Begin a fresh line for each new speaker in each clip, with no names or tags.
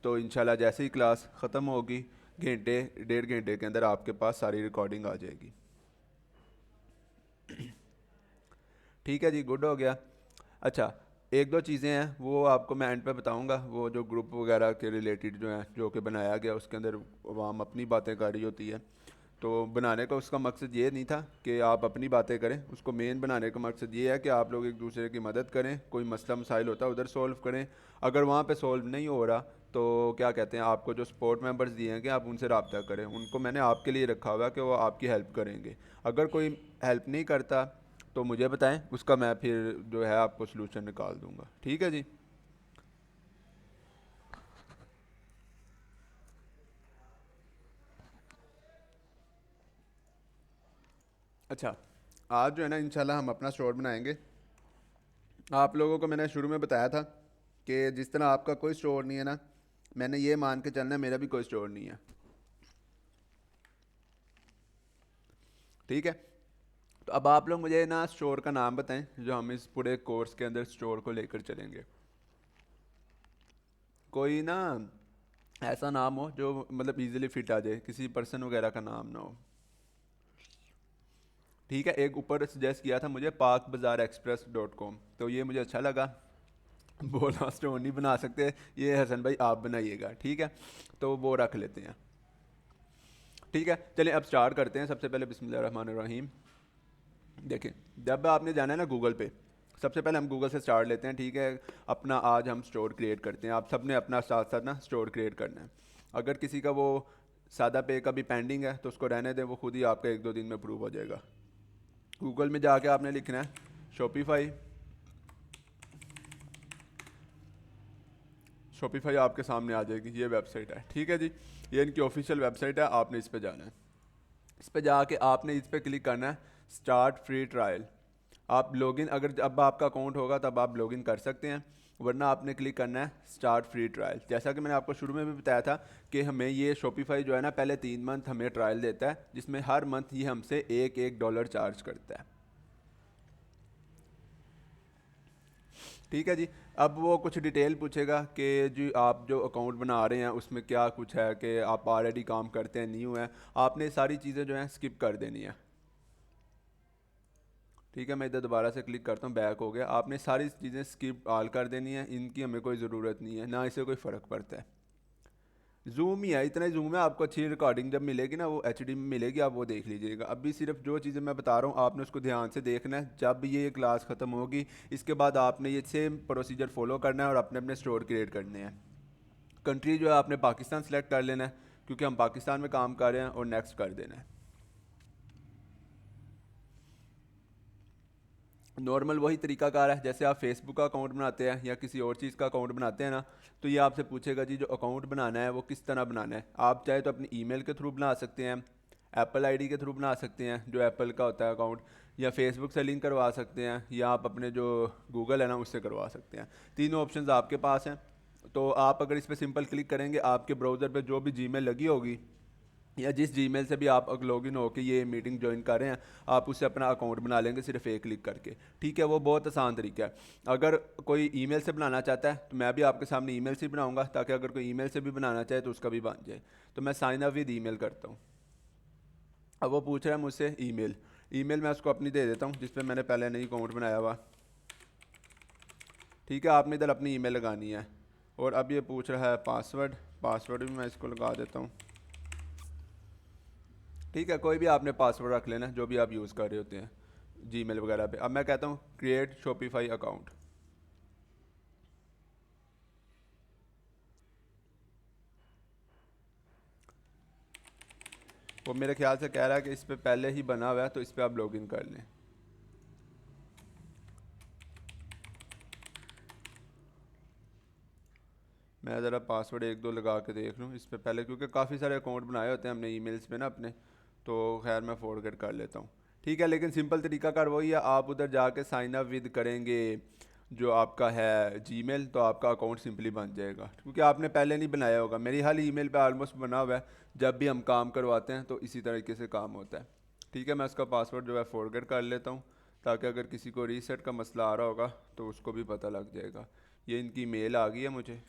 तो इंशाल्लाह जैसे ही क्लास ख़त्म होगी घंटे 1.5 घंटे के अंदर आपके पास सारी रिकॉर्डिंग आ जाएगी। ठीक है जी, गुड हो गया। अच्छा, एक दो चीज़ें हैं वो आपको मैं एंड पे बताऊंगा, वो जो ग्रुप वगैरह के रिलेटेड जो है जो कि बनाया गया उसके अंदर आवाम अपनी बातें कर रही होती है। तो बनाने का उसका मकसद ये नहीं था कि आप अपनी बातें करें, उसको मेन बनाने का मकसद ये है कि आप लोग एक दूसरे की मदद करें, कोई मसला मसाइल होता है उधर सॉल्व करें। अगर वहाँ पे सॉल्व नहीं हो रहा तो क्या कहते हैं, आपको जो सपोर्ट मेंबर्स दिए हैं कि आप उनसे रब्ता करें, उनको मैंने आपके लिए रखा हुआ है कि वो आपकी हेल्प करेंगे। अगर कोई हेल्प नहीं करता तो मुझे बताएं, उसका मैं फिर जो है आपको सलूशन निकाल दूंगा। ठीक है जी। अच्छा, आज जो है ना इंशाल्लाह हम अपना स्टोर बनाएंगे। आप लोगों को मैंने शुरू में बताया था कि जिस तरह आपका कोई स्टोर नहीं है ना, मैंने ये मान के चलना है मेरा भी कोई स्टोर नहीं है। ठीक है, तो अब आप लोग मुझे ना स्टोर का नाम बताएं जो हम इस पूरे कोर्स के अंदर स्टोर को लेकर चलेंगे। कोई ना ऐसा नाम हो जो मतलब इजीली फिट आ जाए, किसी पर्सन वगैरह का नाम ना हो। ठीक है, एक ऊपर सजेस्ट किया था मुझे पाक बाज़ार एक्सप्रेस डॉट कॉम, तो ये मुझे अच्छा लगा। बोला स्टोर नहीं बना सकते, ये हसन भाई आप बनाइएगा। ठीक है, तो वो रख लेते हैं। ठीक है, चलिए अब स्टार्ट करते हैं। सबसे पहले बिस्मिल्लाह रहमान रहीम। देखिए, जब आपने जाना है ना गूगल पे, सबसे पहले हम गूगल से स्टार्ट लेते हैं। ठीक है, अपना आज हम स्टोर क्रिएट करते हैं। आप सब ने अपना साथ साथ ना स्टोर क्रिएट करना है। अगर किसी का वो सादा पे का भी पेंडिंग है तो उसको रहने दें, वो खुद ही आपका एक दो दिन में अप्रूव हो जाएगा। गूगल में जाके आपने लिखना है शॉपिफाई। शॉपिफाई आपके सामने आ जाएगी, ये वेबसाइट है। ठीक है जी, ये इनकी ऑफिशियल वेबसाइट है, आपने इस पर जाना है। इस पर जाके आपने इस पर क्लिक करना है स्टार्ट फ्री ट्रायल। आप लॉगिन, अगर अब आपका अकाउंट होगा तब आप लॉगिन कर सकते हैं, वरना आपने क्लिक करना है स्टार्ट फ्री ट्रायल। जैसा कि मैंने आपको शुरू में भी बताया था कि हमें ये शॉपिफाई जो है ना पहले 3 मंथ हमें ट्रायल देता है, जिसमें हर मंथ ये हमसे एक डॉलर चार्ज करता है। ठीक है जी, अब वो कुछ डिटेल पूछेगा कि जी आप जो अकाउंट बना रहे हैं उसमें क्या कुछ है, कि आप ऑलरेडी काम करते हैं, न्यू है। आपने सारी चीज़ें जो हैं स्किप कर देनी है। ठीक है, मैं इधर दोबारा से क्लिक करता हूँ, बैक हो गया। आपने सारी चीज़ें स्किप ऑल कर देनी है, इनकी हमें कोई ज़रूरत नहीं है, ना इससे कोई फ़र्क पड़ता है। जूम ही है, इतना ही जूम है। आपको अच्छी रिकॉर्डिंग जब मिलेगी ना वो एचडी में मिलेगी, आप वो देख लीजिएगा। अभी सिर्फ जो चीज़ें मैं बता रहा हूँ आपने उसको ध्यान से देखना है। जब ये क्लास ख़त्म होगी इसके बाद आपने ये सेम प्रोसीजर फॉलो करना है और अपने अपने स्टोर क्रिएट करने हैं। कंट्री जो है आपने पाकिस्तान सेलेक्ट कर लेना है, क्योंकि हम पाकिस्तान में काम कर रहे हैं, और नेक्स्ट कर देना है। नॉर्मल वही तरीकाकार है जैसे आप फेसबुक का अकाउंट बनाते हैं या किसी और चीज़ का अकाउंट बनाते हैं ना, तो ये आपसे पूछेगा जी जो अकाउंट बनाना है वो किस तरह बनाना है। आप चाहे तो अपनी ईमेल के थ्रू बना सकते हैं, एप्पल आईडी के थ्रू बना सकते हैं जो एप्पल का होता है अकाउंट, या फेसबुक से लिंक करवा सकते हैं, या आप अपने जो गूगल है ना उससे करवा सकते हैं। तीनों ऑप्शंस आपके पास हैं। तो आप अगर इस पर सिंपल क्लिक करेंगे, आपके ब्राउज़र पे जो भी जीमेल लगी होगी या जिस जीमेल से भी आप लॉगिन हो के ये मीटिंग ज्वाइन कर रहे हैं, आप उससे अपना अकाउंट बना लेंगे सिर्फ एक क्लिक करके। ठीक है, वो बहुत आसान तरीका है। अगर कोई ईमेल से बनाना चाहता है तो मैं भी आपके सामने ईमेल से ही बनाऊंगा, ताकि अगर कोई ईमेल से भी बनाना चाहे तो उसका भी बन जाए। तो मैं साइन अप विद ईमेल करता हूँ। अब वो पूछ रहा है मुझसे ईमेल। ईमेल मैं उसको अपनी दे देता हूँ जिस पर मैंने पहले नहीं अकाउंट बनाया हुआ। ठीक है, आपने इधर अपनी ईमेल लगानी है। और अब ये पूछ रहा है पासवर्ड। पासवर्ड भी मैं इसको लगा देता हूँ। ठीक है, कोई भी आपने पासवर्ड रख लेना जो भी आप यूज़ कर रहे होते हैं जीमेल वगैरह पे। अब मैं कहता हूँ क्रिएट शॉपिफाई अकाउंट। वो मेरे ख्याल से कह रहा है कि इस पे पहले ही बना हुआ है, तो इस पर आप लॉगिन कर लें। मैं ज़रा पासवर्ड एक दो लगा के देख लूँ इस पे पहले, क्योंकि काफ़ी सारे अकाउंट बनाए होते हैं हमने ईमेल्स पे ना अपने। तो खैर मैं फॉरगेट कर लेता हूँ। ठीक है, लेकिन सिंपल तरीका कार वही है, आप उधर जाके साइन अप विद करेंगे जो आपका है जीमेल, तो आपका अकाउंट सिंपली बन जाएगा, क्योंकि आपने पहले नहीं बनाया होगा। मेरी हाल ईमेल पे ऑलमोस्ट बना हुआ है। जब भी हम काम करवाते हैं तो इसी तरीके से काम होता है। ठीक है, मैं उसका पासवर्ड जो है फॉरगेट कर लेता हूँ, ताकि अगर किसी को रीसेट का मसला आ रहा होगा तो उसको भी पता लग जाएगा। ये इनकी मेल आ गई है मुझे।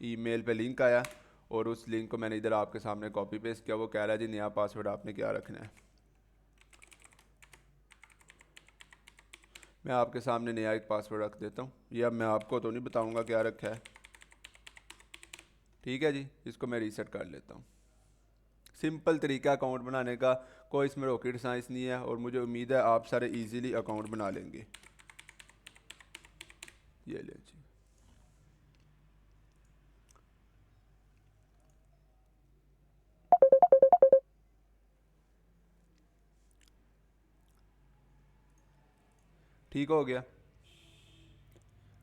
ईमेल पे लिंक आया और उस लिंक को मैंने इधर आपके सामने कॉपी पेस्ट किया। वो कह रहा है जी नया पासवर्ड आपने क्या रखना है। मैं आपके सामने नया एक पासवर्ड रख देता हूँ। ये अब मैं आपको तो नहीं बताऊँगा क्या रखा है, ठीक है जी। इसको मैं रीसेट कर लेता हूँ। सिंपल तरीका अकाउंट बनाने का, कोई इसमें रॉकेट साइंस नहीं है और मुझे उम्मीद है आप सारे इजीली अकाउंट बना लेंगे। ये ले जी। ठीक हो गया।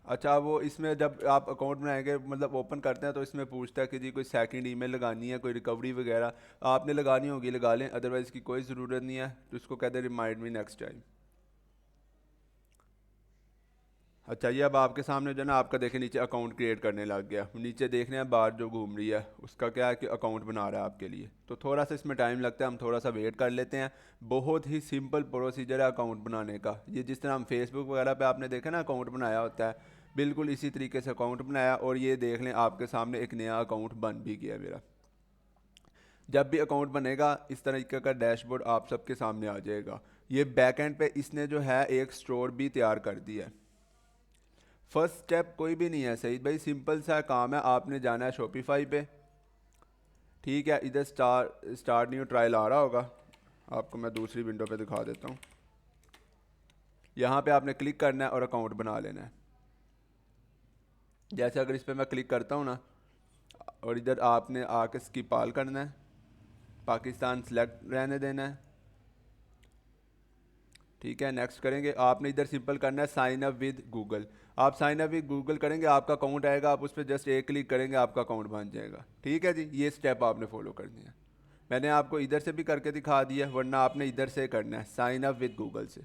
अच्छा, वो इसमें जब आप अकाउंट बनाएंगे मतलब ओपन करते हैं तो इसमें पूछता है कि जी कोई सेकंड ईमेल लगानी है, कोई रिकवरी वगैरह आपने लगानी होगी लगा लें, अदरवाइज़ इसकी कोई ज़रूरत नहीं है। तो इसको कहते हैं रिमाइंड मी नेक्स्ट टाइम। अच्छा, ये अब आपके सामने जो है ना आपका देखें नीचे अकाउंट क्रिएट करने लग गया। नीचे देख रहे हैं बार जो घूम रही है उसका क्या है कि अकाउंट बना रहा है आपके लिए। तो थोड़ा सा इसमें टाइम लगता है, हम थोड़ा सा वेट कर लेते हैं। बहुत ही सिंपल प्रोसीजर है अकाउंट बनाने का। ये जिस तरह हम फेसबुक वगैरह पे आपने देखा ना अकाउंट बनाया होता है, बिल्कुल इसी तरीके से अकाउंट बनाया और ये देख लें आपके सामने एक नया अकाउंट बन भी गया मेरा। जब भी अकाउंट बनेगा इस तरीके का डैशबोर्ड आप सबके सामने आ जाएगा। ये बैक एंड पे इसने जो है एक स्टोर भी तैयार कर दिया है। फर्स्ट स्टेप कोई भी नहीं है सईद भाई, सिंपल सा काम है। आपने जाना है शॉपिफाई पे, ठीक है। इधर स्टार्ट न्यू ट्रायल आ रहा होगा, आपको मैं दूसरी विंडो पे दिखा देता हूँ। यहाँ पे आपने क्लिक करना है और अकाउंट बना लेना है। जैसे अगर इस पर मैं क्लिक करता हूँ ना और इधर आपने आके स्किप ऑल करना है, पाकिस्तान सेलेक्ट रहने देना है, ठीक है। नेक्स्ट करेंगे, आपने इधर सिंपल करना है साइन अप विद गूगल। आप साइन अप विद गूगल करेंगे, आपका अकाउंट आएगा, आप उस पर जस्ट एक क्लिक करेंगे, आपका अकाउंट बन जाएगा, ठीक है जी। ये स्टेप आपने फॉलो करनी है। मैंने आपको इधर से भी करके दिखा दिया, वरना आपने इधर से करना है साइन अप विद गूगल से,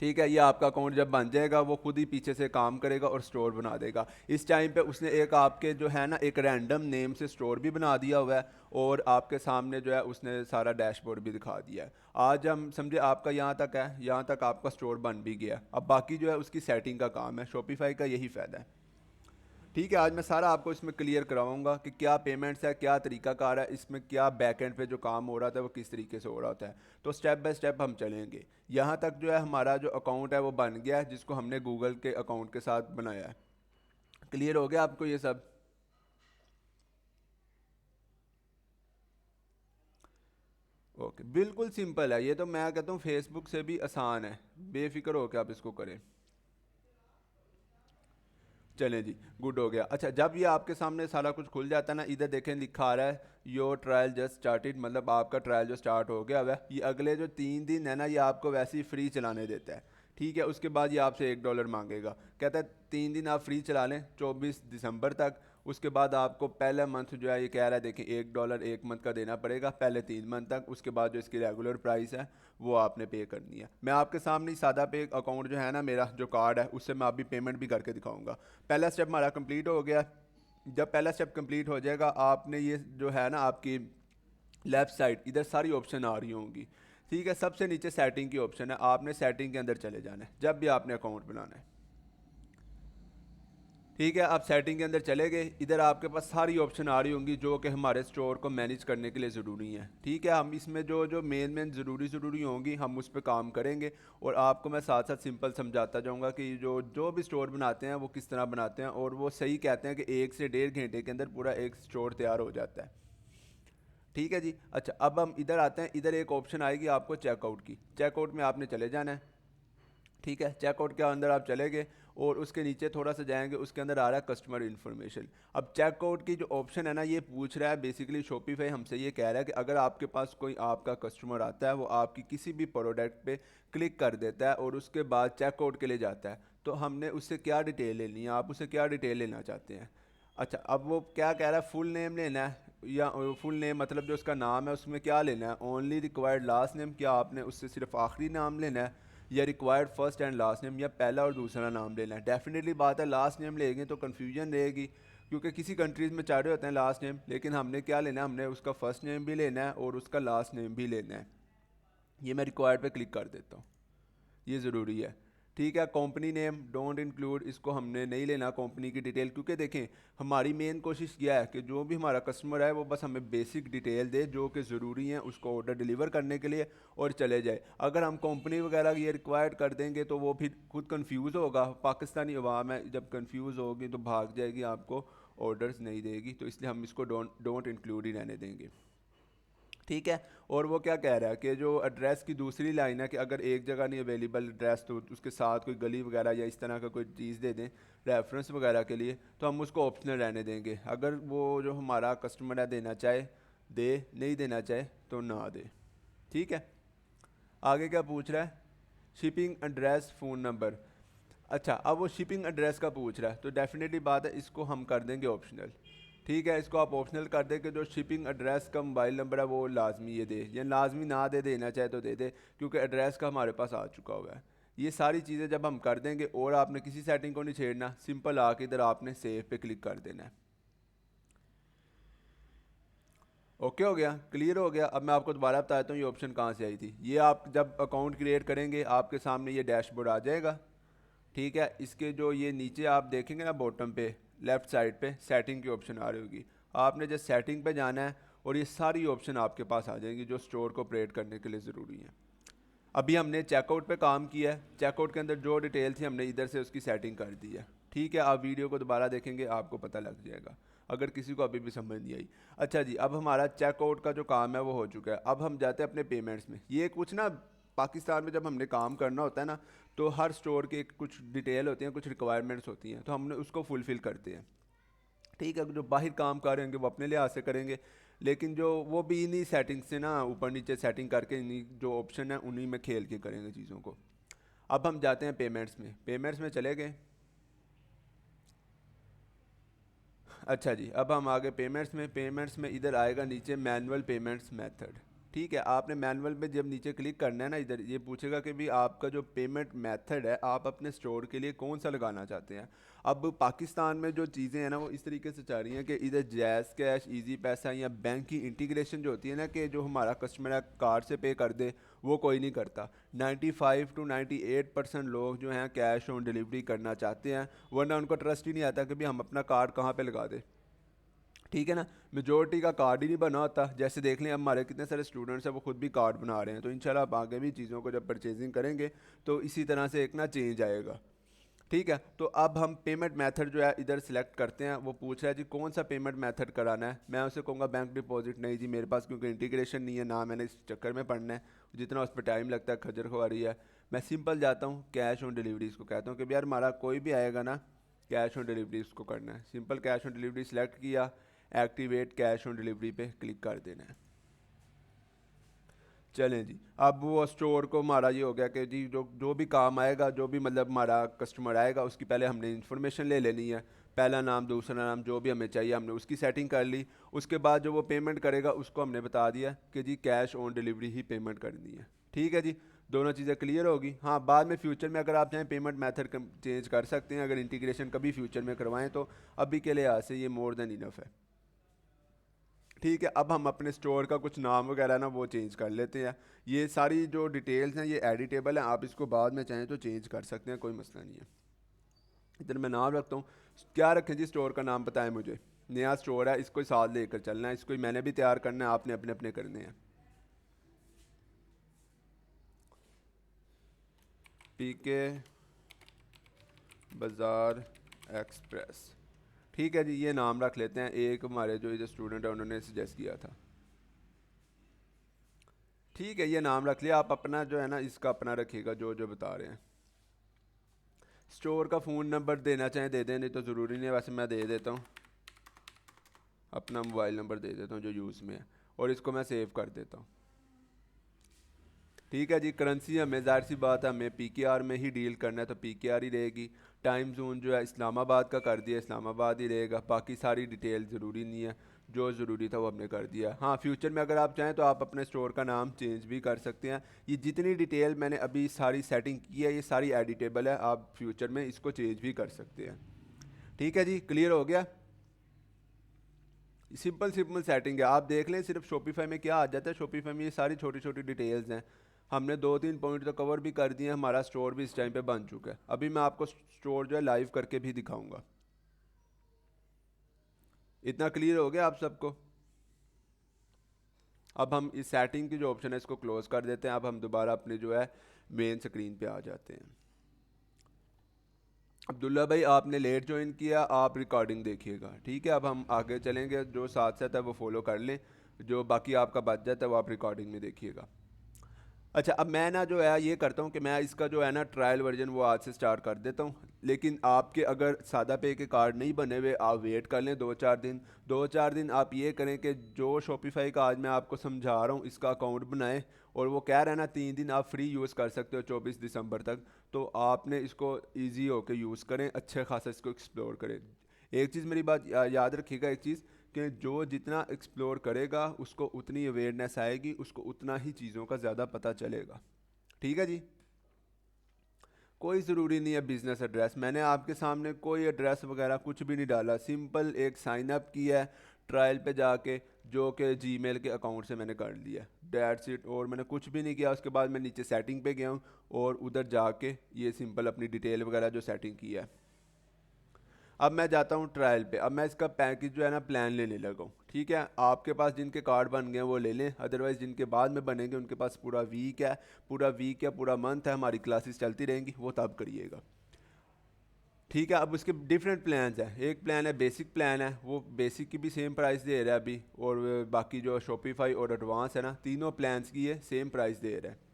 ठीक है। ये आपका अकाउंट जब बन जाएगा वो खुद ही पीछे से काम करेगा और स्टोर बना देगा। इस टाइम पे उसने एक आपके जो है ना एक रैंडम नेम से स्टोर भी बना दिया हुआ है और आपके सामने जो है उसने सारा डैशबोर्ड भी दिखा दिया है। आज हम समझे आपका यहाँ तक है, यहाँ तक आपका स्टोर बन भी गया। अब बाकी जो है उसकी सेटिंग का काम है। शॉपिफाई का यही फ़ायदा है, ठीक है। आज मैं सारा आपको इसमें क्लियर कराऊंगा कि क्या पेमेंट्स है, क्या तरीकाकार है, इसमें क्या बैकएंड पे जो काम हो रहा था वो किस तरीके से हो रहा होता है। तो स्टेप बाय स्टेप हम चलेंगे। यहाँ तक जो है हमारा जो अकाउंट है वो बन गया है, जिसको हमने गूगल के अकाउंट के साथ बनाया है। क्लियर हो गया आपको ये सब? ओके, बिल्कुल सिंपल है ये तो। मैं कहता हूँ फेसबुक से भी आसान है, बेफिक्र होकर आप इसको करें। चलें जी, गुड हो गया। अच्छा, जब ये आपके सामने सारा कुछ खुल जाता है ना, इधर देखें लिखा आ रहा है योर ट्रायल जस्ट स्टार्टेड, मतलब आपका ट्रायल जो स्टार्ट हो गया हुआ है। ये अगले जो 3 दिन है ना ये आपको वैसे ही फ्री चलाने देता है, ठीक है। उसके बाद ये आपसे $1 मांगेगा, कहता है 3 दिन आप फ्री चला लें 24 दिसंबर तक। उसके बाद आपको पहला मंथ जो है ये कह रहा है देखें $1 एक मंथ का देना पड़ेगा पहले 3 मंथ तक। उसके बाद जो इसकी रेगुलर प्राइस है वो आपने पे करनी है। मैं आपके सामने ही सादा पे अकाउंट जो है ना मेरा जो कार्ड है उससे मैं अभी पेमेंट भी करके दिखाऊंगा। पहला स्टेप हमारा कंप्लीट हो गया। जब पहला स्टेप कंप्लीट हो जाएगा आपने ये जो है ना आपकी लेफ़्ट साइड इधर सारी ऑप्शन आ रही होंगी, ठीक है। सबसे नीचे सेटिंग की ऑप्शन है, आपने सेटिंग के अंदर चले जाना है जब भी आपने अकाउंट बनाना है, ठीक है। आप सेटिंग के अंदर चले गए, इधर आपके पास सारी ऑप्शन आ रही होंगी जो कि हमारे स्टोर को मैनेज करने के लिए ज़रूरी है, ठीक है। हम इसमें जो जो मेन ज़रूरी होंगी हम उस पर काम करेंगे और आपको मैं साथ साथ सिंपल समझाता जाऊंगा कि जो जो भी स्टोर बनाते हैं वो किस तरह बनाते हैं। और वो सही कहते हैं कि 1 से 1.5 घंटे के अंदर पूरा एक स्टोर तैयार हो जाता है, ठीक है जी। अच्छा, अब हम इधर आते हैं। इधर एक ऑप्शन आएगी आपको चेकआउट की, चेकआउट में आपने चले जाना है, ठीक है। चेकआउट के अंदर आप चले गए और उसके नीचे थोड़ा सा जाएंगे, उसके अंदर आ रहा है कस्टमर इन्फॉर्मेशन। अब चेकआउट की जो ऑप्शन है ना ये पूछ रहा है बेसिकली शॉपिफाई हमसे ये कह रहा है कि अगर आपके पास कोई आपका कस्टमर आता है वो आपकी किसी भी प्रोडक्ट पे क्लिक कर देता है और उसके बाद चेकआउट के लिए जाता है तो हमने उससे क्या डिटेल लेनी है, आप उससे क्या डिटेल लेना चाहते हैं। अच्छा, अब वो क्या कह रहा है, फुल नेम लेना है या फुल नेम मतलब जो उसका नाम है उसमें क्या लेना है, ओनली रिक्वायर्ड लास्ट नेम, क्या आपने उससे सिर्फ आखिरी नाम लेना है, या required first and last name, या पहला और दूसरा नाम लेना है। डेफिनेटली बात है लास्ट नेम लेंगे तो कन्फ्यूजन रहेगी, क्योंकि किसी कंट्रीज़ में चाह रहे होते हैं लास्ट नेम, लेकिन हमने क्या लेना है, हमने उसका फर्स्ट नेम भी लेना है और उसका लास्ट नेम भी लेना है। ये मैं रिक्वायर्ड पे क्लिक कर देता हूँ, ये ज़रूरी है, ठीक है। कंपनी नेम डोंट इंक्लूड, इसको हमने नहीं लेना कंपनी की डिटेल, क्योंकि देखें हमारी मेन कोशिश क्या है कि जो भी हमारा कस्टमर है वो बस हमें बेसिक डिटेल दे जो कि ज़रूरी है उसको ऑर्डर डिलीवर करने के लिए और चले जाए। अगर हम कंपनी वगैरह ये रिक्वायर्ड कर देंगे तो वो फिर खुद कंफ्यूज होगा, पाकिस्तानी अवाम है जब कंफ्यूज होगी तो भाग जाएगी, आपको ऑर्डर्स नहीं देगी, तो इसलिए हम इसको डोंट इंक्लूड ही रहने देंगे। ठीक है। और वो क्या कह रहा है कि जो एड्रेस की दूसरी लाइन है कि अगर एक जगह नहीं अवेलेबल एड्रेस तो उसके साथ कोई गली वगैरह या इस तरह का कोई चीज़ दे दें रेफरेंस वगैरह के लिए, तो हम उसको ऑप्शनल रहने देंगे। अगर वो जो हमारा कस्टमर है देना चाहे दे, नहीं देना चाहे तो ना दे। ठीक है। आगे क्या पूछ रहा है, शिपिंग एड्रेस फ़ोन नंबर। अच्छा, अब वो शिपिंग एड्रेस का पूछ रहा है तो डेफिनेटली बात है इसको हम कर देंगे ऑप्शनल। ठीक है, इसको आप ऑप्शनल कर दें कि जो शिपिंग एड्रेस का मोबाइल नंबर है वो लाजमी ये दे, या लाजमी ना दे, देना चाहे तो दे दे, क्योंकि एड्रेस का हमारे पास आ चुका हुआ है। ये सारी चीज़ें जब हम कर देंगे और आपने किसी सेटिंग को नहीं छेड़ना, सिंपल आके इधर आपने सेव पे क्लिक कर देना है। ओके हो गया, क्लियर हो गया। अब मैं आपको दोबारा बताता हूँ ये ऑप्शन कहाँ से आई थी। ये आप जब अकाउंट क्रिएट करेंगे आपके सामने ये डैशबोर्ड आ जाएगा। ठीक है, इसके जो ये नीचे आप देखेंगे ना बॉटम पे लेफ्ट साइड पे सेटिंग की ऑप्शन आ रही होगी, आपने जस्ट सेटिंग पे जाना है और ये सारी ऑप्शन आपके पास आ जाएंगी जो स्टोर को ऑपरेट करने के लिए ज़रूरी है। अभी हमने चेकआउट पे काम किया है, चेकआउट के अंदर जो डिटेल थी हमने इधर से उसकी सेटिंग कर दी है। ठीक है, आप वीडियो को दोबारा देखेंगे आपको पता लग जाएगा अगर किसी को अभी भी समझ नहीं आई। अच्छा जी, अब हमारा चेकआउट का जो काम है वो हो चुका है। अब हम जाते हैं अपने पेमेंट्स में। ये कुछ ना पाकिस्तान में जब हमने काम करना होता है ना तो हर स्टोर के कुछ डिटेल होती हैं, कुछ रिक्वायरमेंट्स होती हैं, तो हमने उसको फुलफ़िल करते हैं। ठीक है, जो बाहर काम कर रहे होंगे वो अपने लिहाज से करेंगे, लेकिन जो वो भी इन्हीं सेटिंग से ना ऊपर नीचे सेटिंग करके इन्हीं जो ऑप्शन है उन्हीं में खेल के करेंगे चीज़ों को। अब हम जाते हैं पेमेंट्स में, पेमेंट्स में चले गए। अच्छा जी, अब हम आगे पेमेंट्स में, पेमेंट्स में इधर आएगा नीचे मैनुअल पेमेंट्स मेथड। ठीक है, आपने मैनुअल में जब नीचे क्लिक करना है ना, इधर ये पूछेगा कि भी आपका जो पेमेंट मेथड है आप अपने स्टोर के लिए कौन सा लगाना चाहते हैं। अब पाकिस्तान में जो चीज़ें हैं ना वो इस तरीके से चल रही हैं कि इधर जैज़ कैश, इजी पैसा या बैंक की इंटीग्रेशन जो होती है ना कि जो हमारा कस्टमर है कार्ड से पे कर दे, वो कोई नहीं करता। 95 to 98% लोग जो हैं कैश ऑन डिलीवरी करना चाहते हैं, वरना उनको ट्रस्ट ही नहीं आता कि भी हम अपना कार्ड कहाँ पे लगा दें। ठीक है ना, मेजोरिटी का कार्ड ही नहीं बना होता। जैसे देख लें हमारे कितने सारे स्टूडेंट्स हैं वो खुद भी कार्ड बना रहे हैं, तो इंशाल्लाह आप आगे भी चीज़ों को जब परचेजिंग करेंगे तो इसी तरह से एक ना चेंज आएगा। ठीक है, तो अब हम पेमेंट मेथड जो है इधर सेलेक्ट करते हैं। वो पूछ रहा है जी कौन सा पेमेंट मेथड कराना है। मैं उसे कहूँगा बैंक डिपॉजिट। नहीं जी मेरे पास क्योंकि इंटीग्रेशन नहीं है ना, मैंने इस चक्कर में पढ़ना है, जितना उस पर टाइम लगता है खजर खुआरी है। मैं सिंपल जाता हूँ कैश ऑन डिलीवरी, इसको कहता हूँ कि यार हमारा कोई भी आएगा ना कैश ऑन डिलीवरी इसको करना है। Simple cash on delivery select किया, एक्टिवेट कैश ऑन डिलीवरी पे क्लिक कर देना है। चलें जी, अब वो स्टोर को हमारा ये हो गया कि जी जो जो भी काम आएगा, जो भी मतलब हमारा कस्टमर आएगा उसकी पहले हमने इन्फॉर्मेशन ले लेनी है, पहला नाम दूसरा नाम जो भी हमें चाहिए हमने उसकी सेटिंग कर ली। उसके बाद जो वो पेमेंट करेगा उसको हमने बता दिया कि जी कैश ऑन डिलीवरी ही पेमेंट करनी है। ठीक है जी, दोनों चीज़ें क्लियर होगी। हाँ, बाद में फ्यूचर में अगर आप चाहें पेमेंट मेथड चेंज कर सकते हैं, अगर इंटीग्रेशन कभी फ्यूचर में करवाएं तो। अभी के लिए आज से ये मोर देन इनफ है। ठीक है, अब हम अपने स्टोर का कुछ नाम वगैरह ना वो चेंज कर लेते हैं। ये सारी जो डिटेल्स हैं ये एडिटेबल हैं, आप इसको बाद में चाहें तो चेंज कर सकते हैं, कोई मसला नहीं है। इधर मैं नाम रखता हूँ, क्या रखें जी स्टोर का नाम बताएं मुझे। नया स्टोर है, इसको साथ लेकर चलना है, इसको मैंने भी तैयार करना है, आपने अपने अपने करने हैं। पीके बाज़ार एक्सप्रेस। ठीक है जी, ये नाम रख लेते हैं, एक हमारे जो स्टूडेंट है उन्होंने सजेस्ट किया था। ठीक है, ये नाम रख लिया। आप अपना जो है ना इसका अपना रखिएगा जो जो बता रहे हैं। स्टोर का फ़ोन नंबर देना चाहें दे दें, नहीं तो ज़रूरी नहीं है, वैसे मैं दे देता हूँ, अपना मोबाइल नंबर दे देता हूँ जो यूज़ में है, और इसको मैं सेव कर देता हूँ। ठीक है जी, करेंसी हमें ज़ाहिर सी बात है हमें पीकेआर में ही डील करना है तो पीकेआर ही रहेगी। टाइम जोन जो है इस्लामाबाद का कर दिया, इस्लामाबाद ही रहेगा। बाकी सारी डिटेल ज़रूरी नहीं है, जो ज़रूरी था वो हमने कर दिया। हाँ, फ्यूचर में अगर आप चाहें तो आप अपने स्टोर का नाम चेंज भी कर सकते हैं। ये जितनी डिटेल मैंने अभी सारी सेटिंग की है ये सारी एडिटेबल है, आप फ्यूचर में इसको चेंज भी कर सकते हैं। ठीक है जी, क्लियर हो गया। सिंपल सिंपल सेटिंग है, आप देख लें। सिर्फ शॉपिफाई में क्या आ जाता है, शॉपिफाई में ये सारी छोटी छोटी डिटेल्स हैं, हमने 2-3 पॉइंट तो कवर भी कर दिए हैं, हमारा स्टोर भी इस टाइम पे बन चुका है। अभी मैं आपको स्टोर जो है लाइव करके भी दिखाऊंगा। इतना क्लियर हो गया आप सबको? अब हम इस सेटिंग की जो ऑप्शन है इसको क्लोज कर देते हैं। अब हम दोबारा अपने जो है मेन स्क्रीन पे आ जाते हैं। अब्दुल्ला भाई आपने लेट ज्वाइन किया, आप रिकॉर्डिंग देखिएगा, ठीक है? अब हम आगे चलेंगे, जो साथ साथ है वो फॉलो कर लें, जो बाकी आपका बच जाता है वो आप रिकॉर्डिंग में देखिएगा। अच्छा, अब मैं ना जो है ये करता हूँ कि मैं इसका जो है ना ट्रायल वर्जन वो आज से स्टार्ट कर देता हूँ। लेकिन आपके अगर सादा पे के कार्ड नहीं बने हुए, आप वेट कर लें 2-4 दिन। 2-4 दिन आप ये करें कि जो शॉपिफाई का आज मैं आपको समझा रहा हूँ इसका अकाउंट बनाएं। और वो कह रहा है ना 3 दिन आप फ्री यूज़ कर सकते हो 24 दिसंबर तक। तो आपने इसको ईजी होकर यूज़ करें, अच्छे खासा इसको एक्सप्लोर करें। एक चीज़ मेरी बात याद रखिएगा, एक चीज़ कि जो जितना एक्सप्लोर करेगा उसको उतनी अवेयरनेस आएगी, उसको उतना ही चीज़ों का ज़्यादा पता चलेगा। ठीक है जी? कोई ज़रूरी नहीं है बिज़नेस एड्रेस, मैंने आपके सामने कोई एड्रेस वगैरह कुछ भी नहीं डाला, सिंपल एक साइन अप किया है ट्रायल पे जाके, जो कि जीमेल के अकाउंट से मैंने कर लिया, डेट्स इट। और मैंने कुछ भी नहीं किया। उसके बाद मैं नीचे सेटिंग पे गया हूँ और उधर जाके ये सिंपल अपनी डिटेल वगैरह जो सेटिंग की है। अब मैं जाता हूँ ट्रायल पे। अब मैं इसका पैकेज जो है ना प्लान लेने लगा हूँ, ठीक है? आपके पास जिनके कार्ड बन गए हैं वो ले लें, अदरवाइज़ जिनके बाद में बनेंगे उनके पास पूरा वीक है, पूरा वीक या पूरा मंथ है, हमारी क्लासेस चलती रहेंगी, वो तब करिएगा, ठीक है? अब उसके डिफरेंट प्लान्स हैं। एक प्लान है बेसिक प्लान है, वो बेसिक की भी सेम प्राइस दे रहा है अभी, और बाकी जो शॉपिफाई और एडवांस है ना, तीनों प्लान्स की ये सेम प्राइस दे रहा है।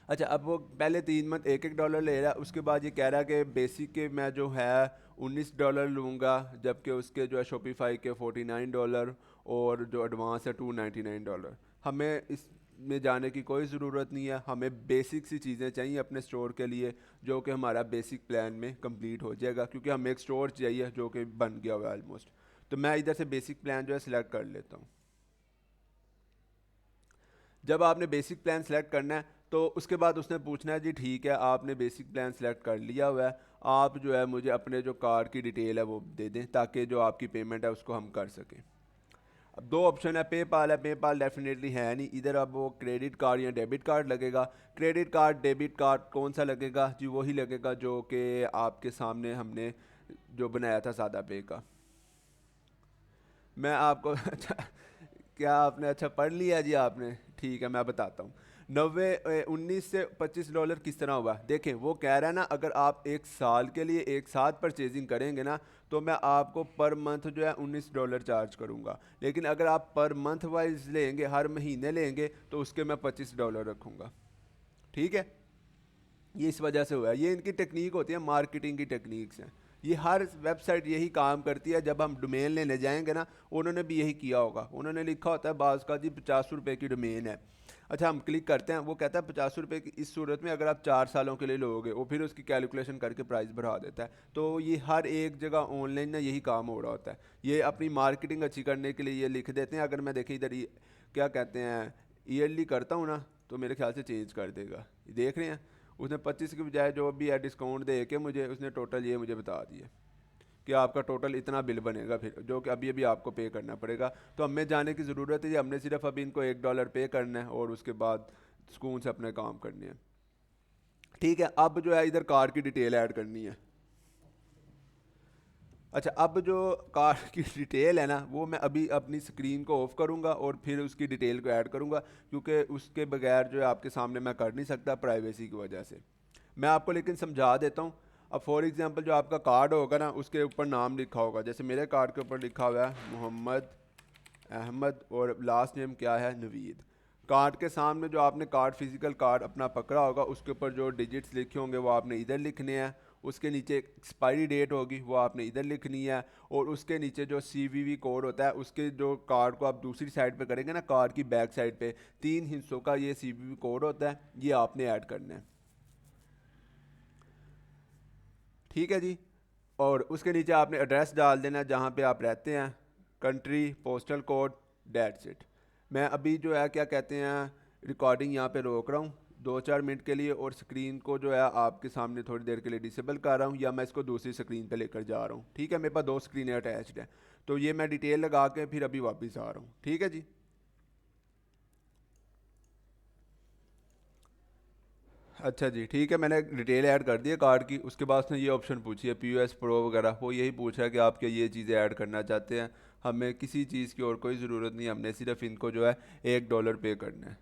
अच्छा, अब वो पहले 3 मंथ $1-1 ले रहा है, उसके बाद ये कह रहा है कि बेसिक के मैं जो है $19 लूँगा, जबकि उसके जो है शॉपिफाई के $49 और जो एडवांस है $299। हमें इसमें जाने की कोई ज़रूरत नहीं है, हमें बेसिक सी चीज़ें चाहिए अपने स्टोर के लिए, जो कि हमारा बेसिक प्लान में कंप्लीट हो जाएगा, क्योंकि हमें एक स्टोर चाहिए जो कि बन गया हुआ है ऑलमोस्ट। तो मैं इधर से बेसिक प्लान जो है सिलेक्ट कर लेता हूँ। जब आपने बेसिक प्लान सेलेक्ट करना है तो उसके बाद उसने पूछना है जी ठीक है आपने बेसिक प्लान सेलेक्ट कर लिया हुआ है, आप जो है मुझे अपने जो कार्ड की डिटेल है वो दे दें, ताकि जो आपकी पेमेंट है उसको हम कर सकें। अब दो ऑप्शन है, पेपाल है, पेपाल डेफिनेटली है नहीं इधर। अब वो क्रेडिट कार्ड या डेबिट कार्ड लगेगा। क्रेडिट कार्ड डेबिट कार्ड कौन सा लगेगा जी? वही लगेगा जो कि आपके सामने हमने जो बनाया था सादा पे का। मैं आपको अच्छा, क्या आपने अच्छा पढ़ लिया जी आपने? ठीक है, मैं बताता हूँ। 19 से $25 किस तरह हुआ देखें। वो कह रहा है ना अगर आप एक साल के लिए एक साथ परचेजिंग करेंगे ना तो मैं आपको पर मंथ जो है $19 चार्ज करूँगा, लेकिन अगर आप पर मंथ वाइज लेंगे, हर महीने लेंगे, तो उसके मैं $25 रखूँगा, ठीक है? ये इस वजह से हुआ है, ये इनकी टेक्निक होती है, मार्केटिंग की टेक्निक्स हैं। ये हर वेबसाइट यही काम करती है। जब हम डोमेन लेने जाएंगे ना, उन्होंने भी यही किया होगा, उन्होंने लिखा होता है बाज़ का जी 85 रुपये की डोमेन है। अच्छा, हम क्लिक करते हैं, वो कहता है 50 रुपये की, इस सूरत में अगर आप 4 सालों के लिए लोगे, वो फिर उसकी कैलकुलेशन करके प्राइस बढ़ा देता है। तो ये हर एक जगह ऑनलाइन ना यही काम हो रहा होता है। ये अपनी मार्केटिंग अच्छी करने के लिए ये लिख देते हैं। अगर मैं देखें इधर क्या कहते हैं, ईयरली करता हूँ ना, तो मेरे ख्याल से चेंज कर देगा। देख रहे हैं, उसने 25 के बजाय जो भी है डिस्काउंट दे के मुझे उसने टोटल ये मुझे बता दिया कि आपका टोटल इतना बिल बनेगा, फिर जो कि अभी अभी आपको पे करना पड़ेगा। तो हमें जाने की ज़रूरत है जी, हमने सिर्फ अभी इनको $1 पे करना है और उसके बाद सुकून से अपने काम करने हैं, ठीक है? अब जो है इधर कार की डिटेल ऐड करनी है। अच्छा, अब जो कार की डिटेल है ना, वो मैं अभी अपनी स्क्रीन को ऑफ करूँगा और फिर उसकी डिटेल को ऐड करूँगा, क्योंकि उसके बगैर जो है आपके सामने मैं कर नहीं सकता प्राइवेसी की वजह से। मैं आपको लेकिन समझा देता हूँ। अब फॉर एग्जांपल जो आपका कार्ड होगा ना, उसके ऊपर नाम लिखा होगा, जैसे मेरे कार्ड के ऊपर लिखा हुआ है मोहम्मद अहमद और लास्ट नेम क्या है, नवीद। कार्ड के सामने जो आपने कार्ड फिजिकल कार्ड अपना पकड़ा होगा, उसके ऊपर जो डिजिट्स लिखे होंगे वो आपने इधर लिखने हैं। उसके नीचे एक्सपायरी डेट होगी, वो आपने इधर लिखनी है। और उसके नीचे जो CVV कोड होता है, उसके जो कार्ड को आप दूसरी साइड पे करेंगे ना, कार्ड की बैक साइड पे 3 हिस्सों का ये CVV कोड होता है, ये आपने ऐड करना है, ठीक है जी? और उसके नीचे आपने एड्रेस डाल देना है जहाँ पे आप रहते हैं, country, postal code, that's it. मैं अभी जो है क्या कहते हैं रिकॉर्डिंग यहाँ पे रोक रहा हूँ 2-4 मिनट के लिए, और स्क्रीन को जो है आपके सामने थोड़ी देर के लिए डिसेबल कर रहा हूँ, या मैं इसको दूसरी स्क्रीन पे लेकर जा रहा हूँ, ठीक है? मेरे पास 2 स्क्रीनें अटैच्ड है, तो ये मैं डिटेल लगा के फिर अभी वापस आ रहा हूँ, ठीक है जी? अच्छा जी ठीक है, मैंने डिटेल ऐड कर दी है कार्ड की। उसके बाद उसने ये ऑप्शन पूछी है पीओएस प्रो वगैरह, वो यही पूछ रहा है कि आप क्या ये चीज़ें ऐड करना चाहते हैं। हमें किसी चीज़ की और कोई ज़रूरत नहीं, हमने सिर्फ इनको जो है $1 पे करना है।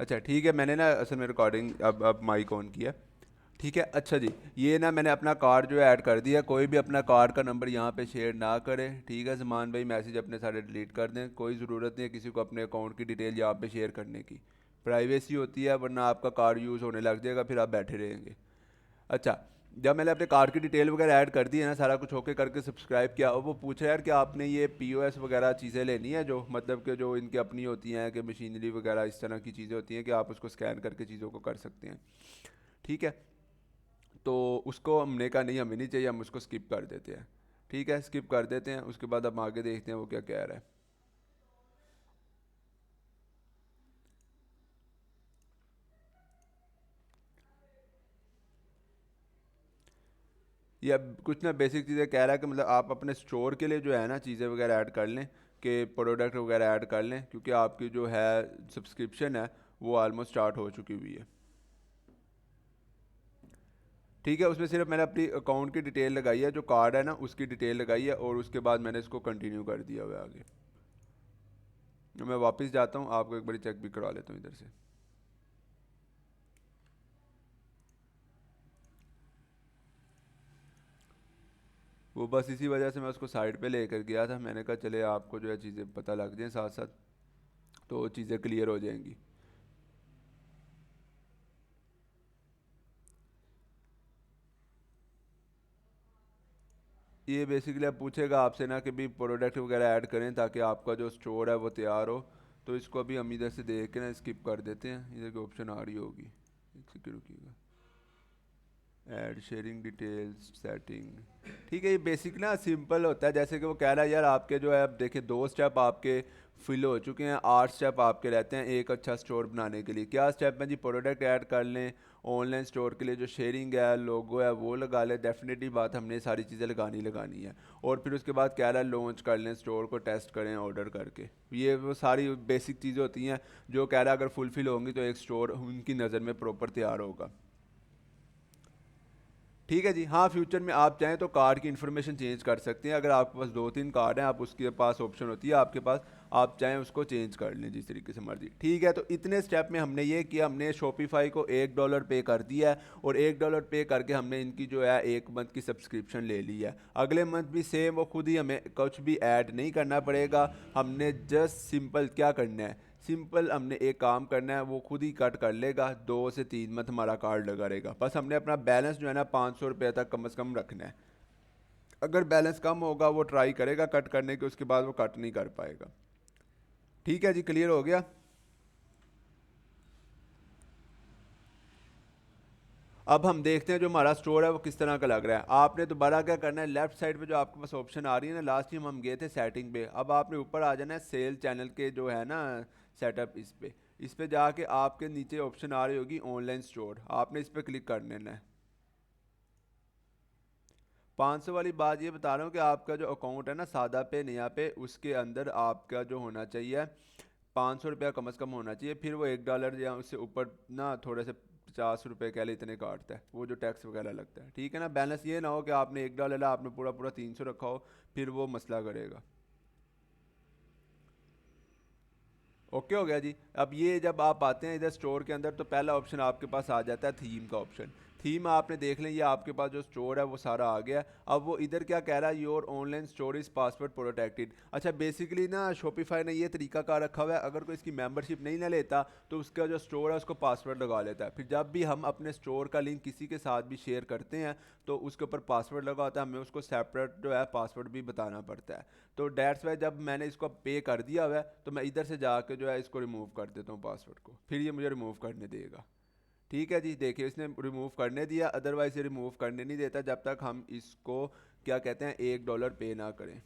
अच्छा ठीक है, मैंने ना असल में रिकॉर्डिंग अब माइक ऑन किया। ठीक है अच्छा जी, ये ना मैंने अपना कार्ड जो है ऐड कर दिया। कोई भी अपना कार्ड का नंबर यहाँ पे शेयर ना करे, ठीक है। ज़मान भाई मैसेज अपने सारे डिलीट कर दें, कोई ज़रूरत नहीं है किसी को अपने अकाउंट की डिटेल यहाँ पे शेयर करने की। प्राइवेसी होती है, वरना आपका कार्ड यूज़ होने लग जाएगा, फिर आप बैठे रहेंगे। अच्छा, जब मैंने अपने कार्ड की डिटेल वगैरह ऐड कर दी है ना, सारा कुछ ओके करके सब्सक्राइब किया, और वो पूछा यार कि आपने ये पीओएस वगैरह चीज़ें लेनी है, जो मतलब कि जो इनकी अपनी होती हैं कि मशीनरी वगैरह इस तरह की चीज़ें होती हैं कि आप उसको स्कैन करके चीज़ों को कर सकते हैं। ठीक है, तो उसको हमने कहा नहीं, हमें नहीं चाहिए, हम उसको स्किप कर देते हैं। ठीक है, स्किप कर देते हैं। उसके बाद हम आगे देखते हैं वो क्या कह रहा है। ये अब कुछ ना बेसिक चीज़ें कह रहा है कि मतलब आप अपने स्टोर के लिए जो है ना चीज़ें वगैरह ऐड कर लें, कि प्रोडक्ट वगैरह ऐड कर लें, क्योंकि आपकी जो है सब्सक्रिप्शन है वो ऑलमोस्ट स्टार्ट हो चुकी हुई है। ठीक है, उसमें सिर्फ मैंने अपनी अकाउंट की डिटेल लगाई है, जो कार्ड है ना उसकी डिटेल लगाई है, और उसके बाद मैंने इसको कंटिन्यू कर दिया हुआ है आगे। मैं वापस जाता हूँ, आपको एक बार चेक भी करवा लेता हूँ इधर से। वो बस इसी वजह से मैं उसको साइड पे लेकर गया था, मैंने कहा चले आपको जो है चीज़ें पता लग जाएं साथ साथ, तो चीज़ें क्लियर हो जाएंगी। ये बेसिकली अब पूछेगा आपसे ना कि भी प्रोडक्ट वगैरह ऐड करें ताकि आपका जो स्टोर है वो तैयार हो। तो इसको अभी हम इधर से देख के ना स्किप कर देते हैं, इधर की ऑप्शन आ रही होगी। एक सेकंड रुकिएगा। Add sharing details setting. ठीक है, ये बेसिक ना सिंपल होता है, जैसे कि वो कह रहा है यार आपके जो है अब देखिए 2 स्टेप आपके फिल हो चुके हैं, 8 स्टेप आपके रहते हैं एक अच्छा स्टोर बनाने के लिए। क्या स्टेप में जी? प्रोडक्ट ऐड कर लें, ऑनलाइन स्टोर के लिए जो शेयरिंग है, लोगो है, वो लगा लें। डेफिनेटली बात, हमने ये सारी चीज़ें लगानी है। और फिर उसके बाद कह रहा है लॉन्च कर लें, स्टोर को टेस्ट करें ऑर्डर करके। ये वो सारी बेसिक चीज़ें होती हैं जो कह रहा है अगर फुलफिल होंगी तो एक स्टोर उनकी नज़र में प्रॉपर तैयार होगा। ठीक है जी। हाँ, फ्यूचर में आप चाहें तो कार्ड की इन्फॉर्मेशन चेंज कर सकते हैं। अगर आपके पास 2-3 कार्ड हैं, आप उसके पास ऑप्शन होती है आपके पास, आप चाहें उसको चेंज कर लें जिस तरीके से मर्जी। ठीक है, तो इतने स्टेप में हमने ये किया, हमने शॉपिफाई को $1 पे कर दिया है, और $1 पे करके हमने इनकी जो है 1 मंथ की सब्सक्रिप्शन ले ली है। अगले मंथ भी सेम, वो खुद ही, हमें कुछ भी ऐड नहीं करना पड़ेगा। हमने जस्ट सिंपल क्या करना है, सिंपल हमने एक काम करना है, वो खुद ही कट कर लेगा। 2 से 3 मंथ हमारा कार्ड लगा रहेगा। बस हमने अपना बैलेंस जो है ना ₹500 तक कम से कम रखना है। अगर बैलेंस कम होगा वो ट्राई करेगा कट करने के, उसके बाद वो कट नहीं कर पाएगा। ठीक है जी, क्लियर हो गया। अब हम देखते हैं जो हमारा स्टोर है वो किस तरह का लग रहा है। आपने दोबारा क्या करना है, लेफ्ट साइड पे जो आपके पास ऑप्शन आ रही है ना, लास्ट टाइम हम गए थे सेटिंग पे, अब आपने ऊपर आ जाना है सेल चैनल के जो है ना सेटअप, इस पे जाके आपके नीचे ऑप्शन आ रही होगी ऑनलाइन स्टोर, आपने इस पे क्लिक कर लेना है। 500 वाली बात ये बता रहा हूँ कि आपका जो अकाउंट है ना सादा पे नया पे, उसके अंदर आपका जो होना चाहिए ₹500 कम से कम होना चाहिए। फिर वो $1 या उससे ऊपर ना थोड़े से ₹50 कह ले इतने काटता है वो, जो टैक्स वगैरह लगता है। ठीक है ना, बैलेंस ये ना हो कि आपने $1 ला, आपने पूरा पूरा 300 रखा हो, फिर वो मसला करेगा। ओके हो गया जी। अब ये जब आप आते हैं इधर स्टोर के अंदर, तो पहला ऑप्शन आपके पास आ जाता है थीम का ऑप्शन। थीम आपने देख लें, ये आपके पास जो स्टोर है वो सारा आ गया। अब वो इधर क्या कह रहा है, your online store is password protected. अच्छा, बेसिकली ना शॉपिफाई ने ये तरीका कार रखा हुआ है, अगर कोई इसकी मेंबरशिप नहीं ना लेता तो उसका जो स्टोर है उसको पासवर्ड लगा लेता है। फिर जब भी हम अपने स्टोर का लिंक किसी के साथ भी शेयर करते हैं तो उसके ऊपर पासवर्ड लगा होता है, हमें उसको सेपरेट जो है पासवर्ड भी बताना पड़ता है। तो डैट्स वाई जब मैंने इसको पे कर दिया हुआ है, तो मैं इधर से जाके जो है इसको रिमूव कर देता हूँ पासवर्ड को, फिर ये मुझे रिमूव करने देगा। ठीक है जी, देखिए इसने रिमूव करने दिया, अदरवाइज ये रिमूव करने नहीं देता जब तक हम इसको क्या कहते हैं $1 पे ना करें।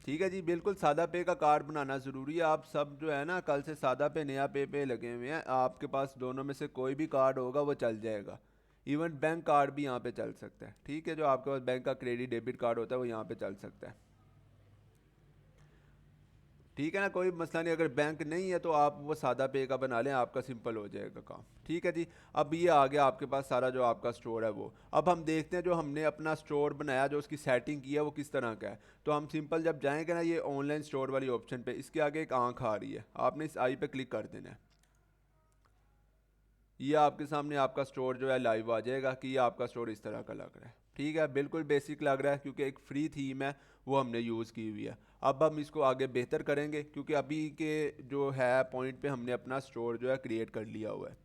ठीक है जी, बिल्कुल सादा पे का कार्ड बनाना ज़रूरी है। आप सब जो है ना कल से सादा पे नया पे लगे हुए हैं, आपके पास दोनों में से कोई भी कार्ड होगा वो चल जाएगा। इवन बैंक कार्ड भी यहाँ पे चल सकता है। ठीक है, जो आपके पास बैंक का क्रेडिट डेबिट कार्ड होता है वो यहाँ पे चल सकता है। ठीक है ना, कोई मसला नहीं। अगर बैंक नहीं है तो आप वो सादा पे का बना लें, आपका सिंपल हो जाएगा काम। ठीक है जी। अब ये आ गया आपके पास सारा जो आपका स्टोर है वो। अब हम देखते हैं जो हमने अपना स्टोर बनाया, जो उसकी सेटिंग की है वो किस तरह का है। तो हम सिंपल जब जाएंगे ना ये ऑनलाइन स्टोर वाली ऑप्शन पे, इसके आगे एक आंख आ रही है, आपने इस आई पे क्लिक कर देना है। ये आपके सामने आपका स्टोर जो है लाइव आ जाएगा कि ये आपका स्टोर इस तरह का लग रहा है। ठीक है, बिल्कुल बेसिक लग रहा है क्योंकि एक फ्री थीम है वो हमने यूज़ की हुई है। अब हम इसको आगे बेहतर करेंगे क्योंकि अभी के जो है पॉइंट पे हमने अपना स्टोर जो है क्रिएट कर लिया हुआ है।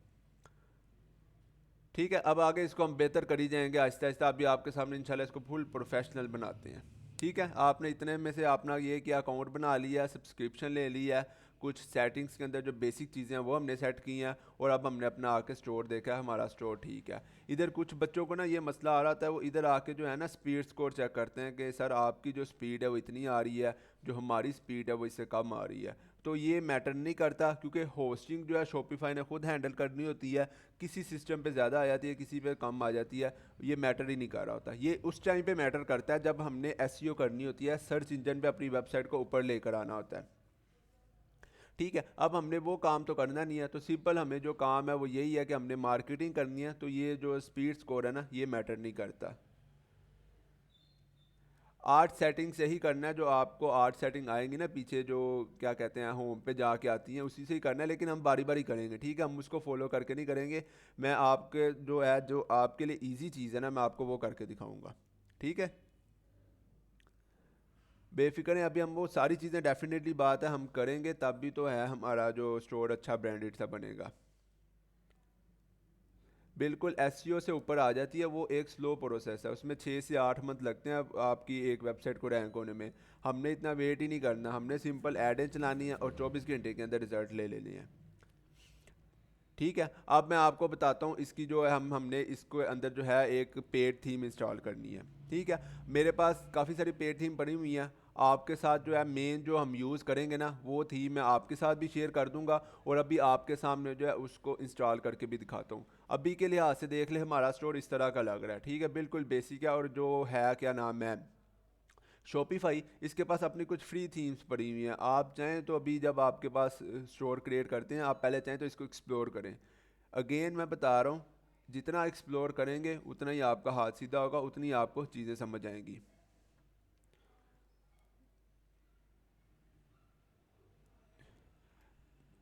ठीक है, अब आगे इसको हम बेहतर करी जाएंगे आहिस्ता आहिस्ता। अभी आपके सामने इंशाल्लाह इसको फुल प्रोफेशनल बनाते हैं। ठीक है, आपने इतने में से अपना ये कि अकाउंट बना लिया, सब्सक्रिप्शन ले लिया है, कुछ सेटिंग्स के अंदर जो बेसिक चीज़ें हैं वो हमने सेट की हैं, और अब हमने अपना आके स्टोर देखा है, हमारा स्टोर ठीक है। इधर कुछ बच्चों को ना ये मसला आ रहा था, वो इधर आके जो है ना स्पीड स्कोर चेक करते हैं कि सर आपकी जो स्पीड है वो इतनी आ रही है, जो हमारी स्पीड है वो इससे कम आ रही है। तो ये मैटर नहीं करता क्योंकि होस्टिंग जो है शॉपिफाई ने खुद हैंडल करनी होती है। किसी सिस्टम पे ज़्यादा आ जाती है, किसी पे कम आ जाती है, ये मैटर ही नहीं कर रहा होता। ये उस टाइम पे मैटर करता है जब हमने एसईओ करनी होती है, सर्च इंजन पे अपनी वेबसाइट को ऊपर लेकर आना होता है। ठीक है, अब हमने वो काम तो करना नहीं है, तो सिंपल हमें जो काम है वो यही है कि हमने मार्केटिंग करनी है। तो ये जो स्पीड स्कोर है ना ये मैटर नहीं करता। आर्ट सेटिंग से ही करना है, जो आपको आर्ट सेटिंग आएंगी ना पीछे जो क्या कहते हैं होम पे जाके आती हैं, उसी से ही करना है। लेकिन हम बारी बारी करेंगे, ठीक है, हम उसको फॉलो करके नहीं करेंगे। मैं आपके जो है जो आपके लिए इजी चीज़ है ना मैं आपको वो करके दिखाऊंगा। ठीक है, बेफिक्र है। अभी हम वो सारी चीज़ें डेफिनेटली बात है हम करेंगे, तब भी तो है हमारा जो स्टोर अच्छा ब्रांडेड सा बनेगा। बिल्कुल एसईओ से ऊपर आ जाती है, वो एक स्लो प्रोसेस है, उसमें 6 से 8 मंथ लगते हैं आपकी एक वेबसाइट को रैंक होने में। हमने इतना वेट ही नहीं करना, हमने सिंपल एडें चलानी है और 24 घंटे के अंदर रिजल्ट ले लेने हैं। ठीक है, अब मैं आपको बताता हूँ इसकी जो है हमने इसको अंदर जो है एक पेड थीम इंस्टॉल करनी है। ठीक है, मेरे पास काफ़ी सारी पेड थीम पड़ी हुई हैं। आपके साथ जो है मेन जो हम यूज़ करेंगे ना वो थीम मैं आपके साथ भी शेयर कर दूंगा, और अभी आपके सामने जो है उसको इंस्टॉल करके भी दिखाता हूँ। अभी के लिहाज से देख ले हमारा स्टोर इस तरह का लग रहा है। ठीक है, बिल्कुल बेसिक है, और जो है क्या नाम है शॉपिफाई, इसके पास अपनी कुछ फ्री थीम्स पड़ी हुई हैं। आप चाहें तो अभी जब आपके पास स्टोर क्रिएट करते हैं, आप पहले चाहें तो इसको एक्सप्लोर करें। अगेन मैं बता रहा हूँ, जितना एक्सप्लोर करेंगे उतना ही आपका हाथ सीधा होगा, उतनी आपको चीज़ें समझ आएंगी।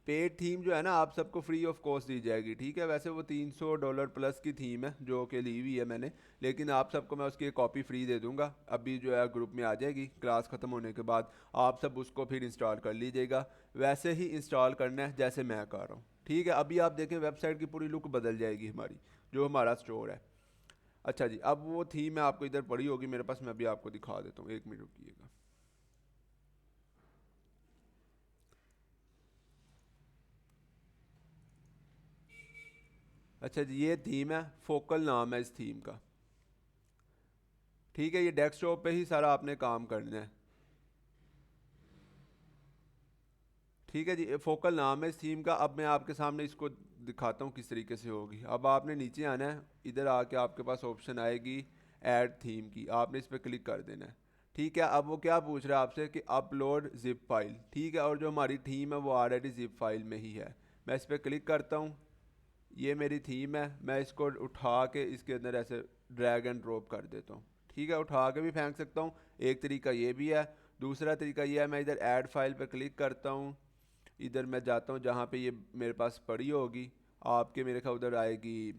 पेड थीम जो है ना आप सबको फ्री ऑफ कॉस्ट दी जाएगी। ठीक है, वैसे वो $300 प्लस की थीम है जो कि ली हुई है मैंने, लेकिन आप सबको मैं उसकी एक कॉपी फ्री दे दूंगा। अभी जो है ग्रुप में आ जाएगी क्लास ख़त्म होने के बाद, आप सब उसको फिर इंस्टॉल कर लीजिएगा। वैसे ही इंस्टॉल करना है जैसे मैं कर रहा हूँ। ठीक है, अभी आप देखें वेबसाइट की पूरी लुक बदल जाएगी हमारी, जो हमारा स्टोर है। अच्छा जी, अब वो थीम मैं आपको इधर पड़ी होगी मेरे पास, मैं अभी आपको दिखा देता हूँ, 1 मिनट रुकिएगा। अच्छा जी, ये थीम है, फोकल नाम है इस थीम का। ठीक है, ये डेस्कटॉप पे ही सारा आपने काम करना है। ठीक है जी, फोकल नाम है इस थीम का। अब मैं आपके सामने इसको दिखाता हूँ किस तरीके से होगी। अब आपने नीचे आना है, इधर आके आपके पास ऑप्शन आएगी ऐड थीम की, आपने इस पर क्लिक कर देना है। ठीक है, अब वो क्या पूछ रहा है आपसे कि अपलोड जिप फाइल। ठीक है, और जो हमारी थीम है वो ऑलरेडी जिप फाइल में ही है। मैं इस पर क्लिक करता हूँ, ये मेरी थीम है, मैं इसको उठा के इसके अंदर ऐसे ड्रैग एंड ड्रॉप कर देता हूँ। ठीक है, उठा के भी फेंक सकता हूँ, एक तरीका ये भी है। दूसरा तरीका ये है, मैं इधर ऐड फाइल पर क्लिक करता हूँ, इधर मैं जाता हूँ जहाँ पे ये मेरे पास पड़ी होगी, आपके मेरे ख्याल उधर आएगी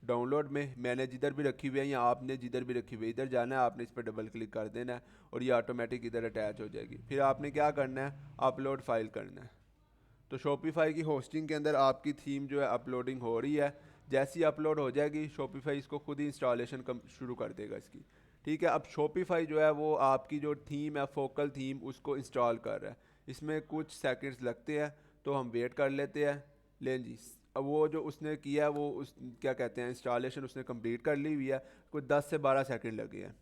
डाउनलोड में, मैंने जिधर भी रखी हुई है या आपने जिधर भी रखी हुई है, इधर जाना है, आपने इस पर डबल क्लिक कर देना है और ये ऑटोमेटिक इधर अटैच हो जाएगी। फिर आपने क्या करना है, अपलोड फाइल करना है। तो शॉपिफाई की होस्टिंग के अंदर आपकी थीम जो है अपलोडिंग हो रही है। जैसी अपलोड हो जाएगी शॉपिफाई इसको खुद ही इंस्टॉलेशन कम शुरू कर देगा इसकी। ठीक है, अब शॉपिफाई जो है वो आपकी जो थीम है फोकल थीम उसको इंस्टॉल कर रहा है। इसमें कुछ सेकंड्स लगते हैं तो हम वेट कर लेते हैं। लें जी, अब वो जो उसने किया है वो उस क्या कहते हैं इंस्टॉलेशन उसने कंप्लीट कर ली हुई है, कुछ 10 से 12 सेकंड लगे हैं।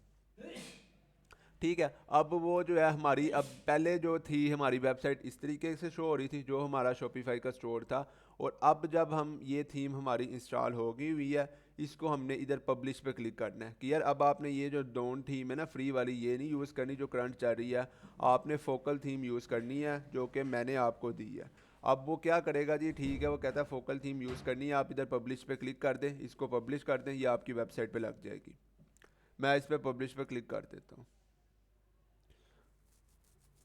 ठीक है, अब वो जो है हमारी अब पहले जो थी हमारी वेबसाइट इस तरीके से शो हो रही थी जो हमारा शॉपिफाई का स्टोर था, और अब जब हम ये थीम हमारी इंस्टॉल हो गई हुई है, इसको हमने इधर पब्लिश पे क्लिक करना है कि यार अब आपने ये जो डोंट थीम है ना फ्री वाली, ये नहीं यूज़ करनी जो करंट चल रही है, आपने फोकल थीम यूज़ करनी है जो कि मैंने आपको दी है। अब वो क्या करेगा जी, ठीक है, वो कहता है फोकल थीम यूज़ करनी है, आप इधर पब्लिश पे क्लिक कर दें, इसको पब्लिश कर दें, ये आपकी वेबसाइट पे लग जाएगी। मैं इस पर पब्लिश पे क्लिक कर देता हूँ।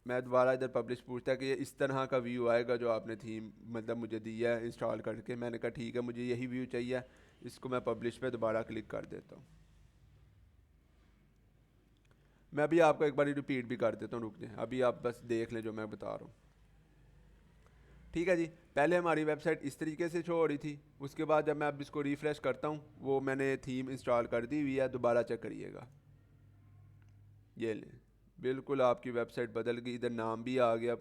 मैं दोबारा इधर पब्लिश पूछता है कि ये इस तरह का व्यू आएगा जो आपने थीम मतलब मुझे दिया है इंस्टॉल करके। मैंने कहा ठीक है, मुझे यही व्यू चाहिए, इसको मैं पब्लिश पे दोबारा क्लिक कर देता हूँ। मैं अभी आपको एक बार रिपीट भी कर देता हूँ, रुक जाए, अभी आप बस देख लें जो मैं बता रहा हूँ। ठीक है जी, पहले हमारी वेबसाइट इस तरीके से शो हो रही थी, उसके बाद जब मैं अब इसको रिफ़्रेश करता हूँ वो मैंने थीम इंस्टॉल कर दी हुई है, दोबारा चेक करिएगा, ये लें, बिल्कुल आपकी वेबसाइट बदल गई, इधर नाम भी आ गया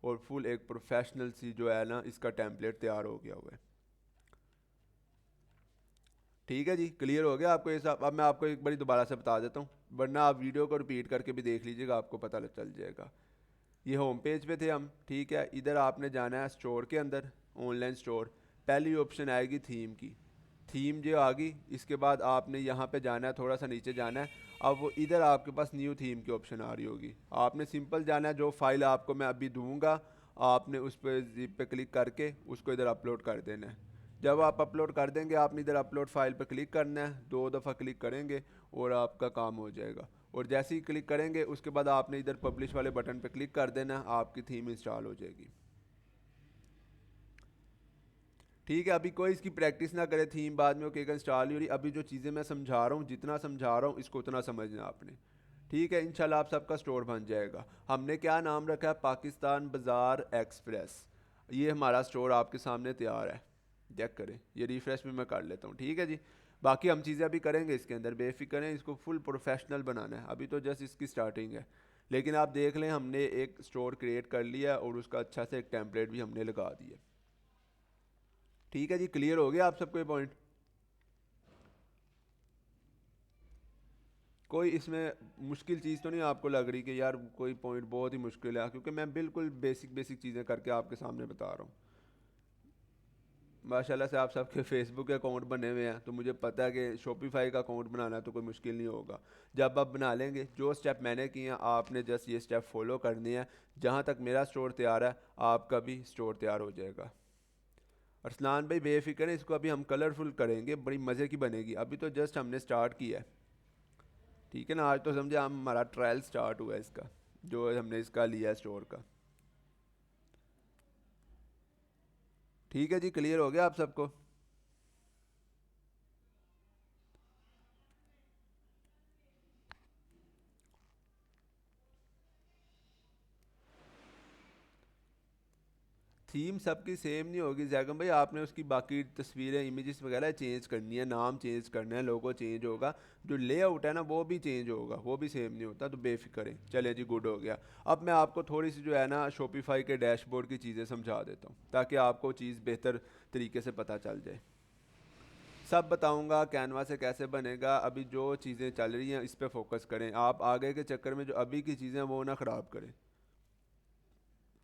और फुल एक प्रोफेशनल सी जो है ना इसका टेम्पलेट तैयार हो गया हुआ है। ठीक है जी, क्लियर हो गया आपको ये सब। अब मैं आपको एक बारी दोबारा से बता देता हूँ, वरना आप वीडियो को रिपीट करके भी देख लीजिएगा, आपको पता चल जाएगा। ये होम पेज पे थे हम, ठीक है, इधर आपने जाना है स्टोर के अंदर, ऑनलाइन स्टोर, पहली ऑप्शन आएगी थीम की, थीम जो आ गई, इसके बाद आपने यहाँ पे जाना है, थोड़ा सा नीचे जाना है, अब वो इधर आपके पास न्यू थीम की ऑप्शन आ रही होगी, आपने सिंपल जाना है, जो फाइल आपको मैं अभी दूंगा आपने उस पर जिप पे क्लिक करके उसको इधर अपलोड कर देना है। जब आप अपलोड कर देंगे आपने इधर अपलोड फाइल पर क्लिक करना है, 2 दफ़ा क्लिक करेंगे और आपका काम हो जाएगा। और जैसे ही क्लिक करेंगे उसके बाद आपने इधर पब्लिश वाले बटन पर क्लिक कर देना, आपकी थीम इंस्टॉल हो जाएगी। ठीक है, अभी कोई इसकी प्रैक्टिस ना करे, थीम बाद में ओके इंस्टॉल ही हो रही, अभी जो चीज़ें मैं समझा रहा हूँ, जितना समझा रहा हूँ इसको उतना समझना आपने। ठीक है, इंशाल्लाह आप सबका स्टोर बन जाएगा। हमने क्या नाम रखा है, पाकिस्तान बाज़ार एक्सप्रेस, ये हमारा स्टोर आपके सामने तैयार है, चेक करें, ये रिफ्रेश भी मैं कर लेता हूँ। ठीक है जी, बाकी हम चीज़ें अभी करेंगे इसके अंदर, बेफिक्र हैं, इसको फुल प्रोफेशनल बनाना है, अभी तो जस्ट इसकी स्टार्टिंग है। लेकिन आप देख लें हमने एक स्टोर क्रिएट कर लिया और उसका अच्छा से एक टेम्पलेट भी हमने लगा दिया। ठीक है जी, क्लियर हो गया आप सबको ये पॉइंट? कोई इसमें मुश्किल चीज़ तो नहीं आपको लग रही कि यार कोई पॉइंट बहुत ही मुश्किल है? क्योंकि मैं बिल्कुल बेसिक बेसिक चीज़ें करके आपके सामने बता रहा हूँ। माशाल्लाह से आप सबके फेसबुक के अकाउंट बने हुए हैं, तो मुझे पता है कि शॉपिफाई का अकाउंट बनाना तो कोई मुश्किल नहीं होगा। जब आप बना लेंगे, जो स्टेप मैंने किए हैं आपने जस्ट ये स्टेप फॉलो करनी है, जहाँ तक मेरा स्टोर तैयार है आपका भी स्टोर तैयार हो जाएगा। अरसलान भाई बेफिक्र है, इसको अभी हम कलरफुल करेंगे, बड़ी मज़े की बनेगी, अभी तो जस्ट हमने स्टार्ट किया है। ठीक है ना, आज तो समझे हम हमारा ट्रायल स्टार्ट हुआ है इसका, जो हमने इसका लिया है स्टोर का। ठीक है जी, क्लियर हो गया आप सबको? थीम सबकी सेम नहीं होगी जैगम भाई, आपने उसकी बाकी तस्वीरें इमेजेस वगैरह चेंज करनी है, नाम चेंज करना है, लोगो चेंज होगा, जो लेआउट है ना वो भी चेंज होगा, वो भी सेम नहीं होता, तो बेफिक्र है। चले जी, गुड हो गया। अब मैं आपको थोड़ी सी जो है ना शॉपिफाई के डैशबोर्ड की चीज़ें समझा देता हूँ ताकि आपको चीज़ बेहतर तरीके से पता चल जाए। सब बताऊंगा कैनवा से कैसे बनेगा, अभी जो चीज़ें चल रही हैं इस पर फोकस करें, आप आगे के चक्कर में जो अभी की चीज़ें हैं वो ना ख़राब करें।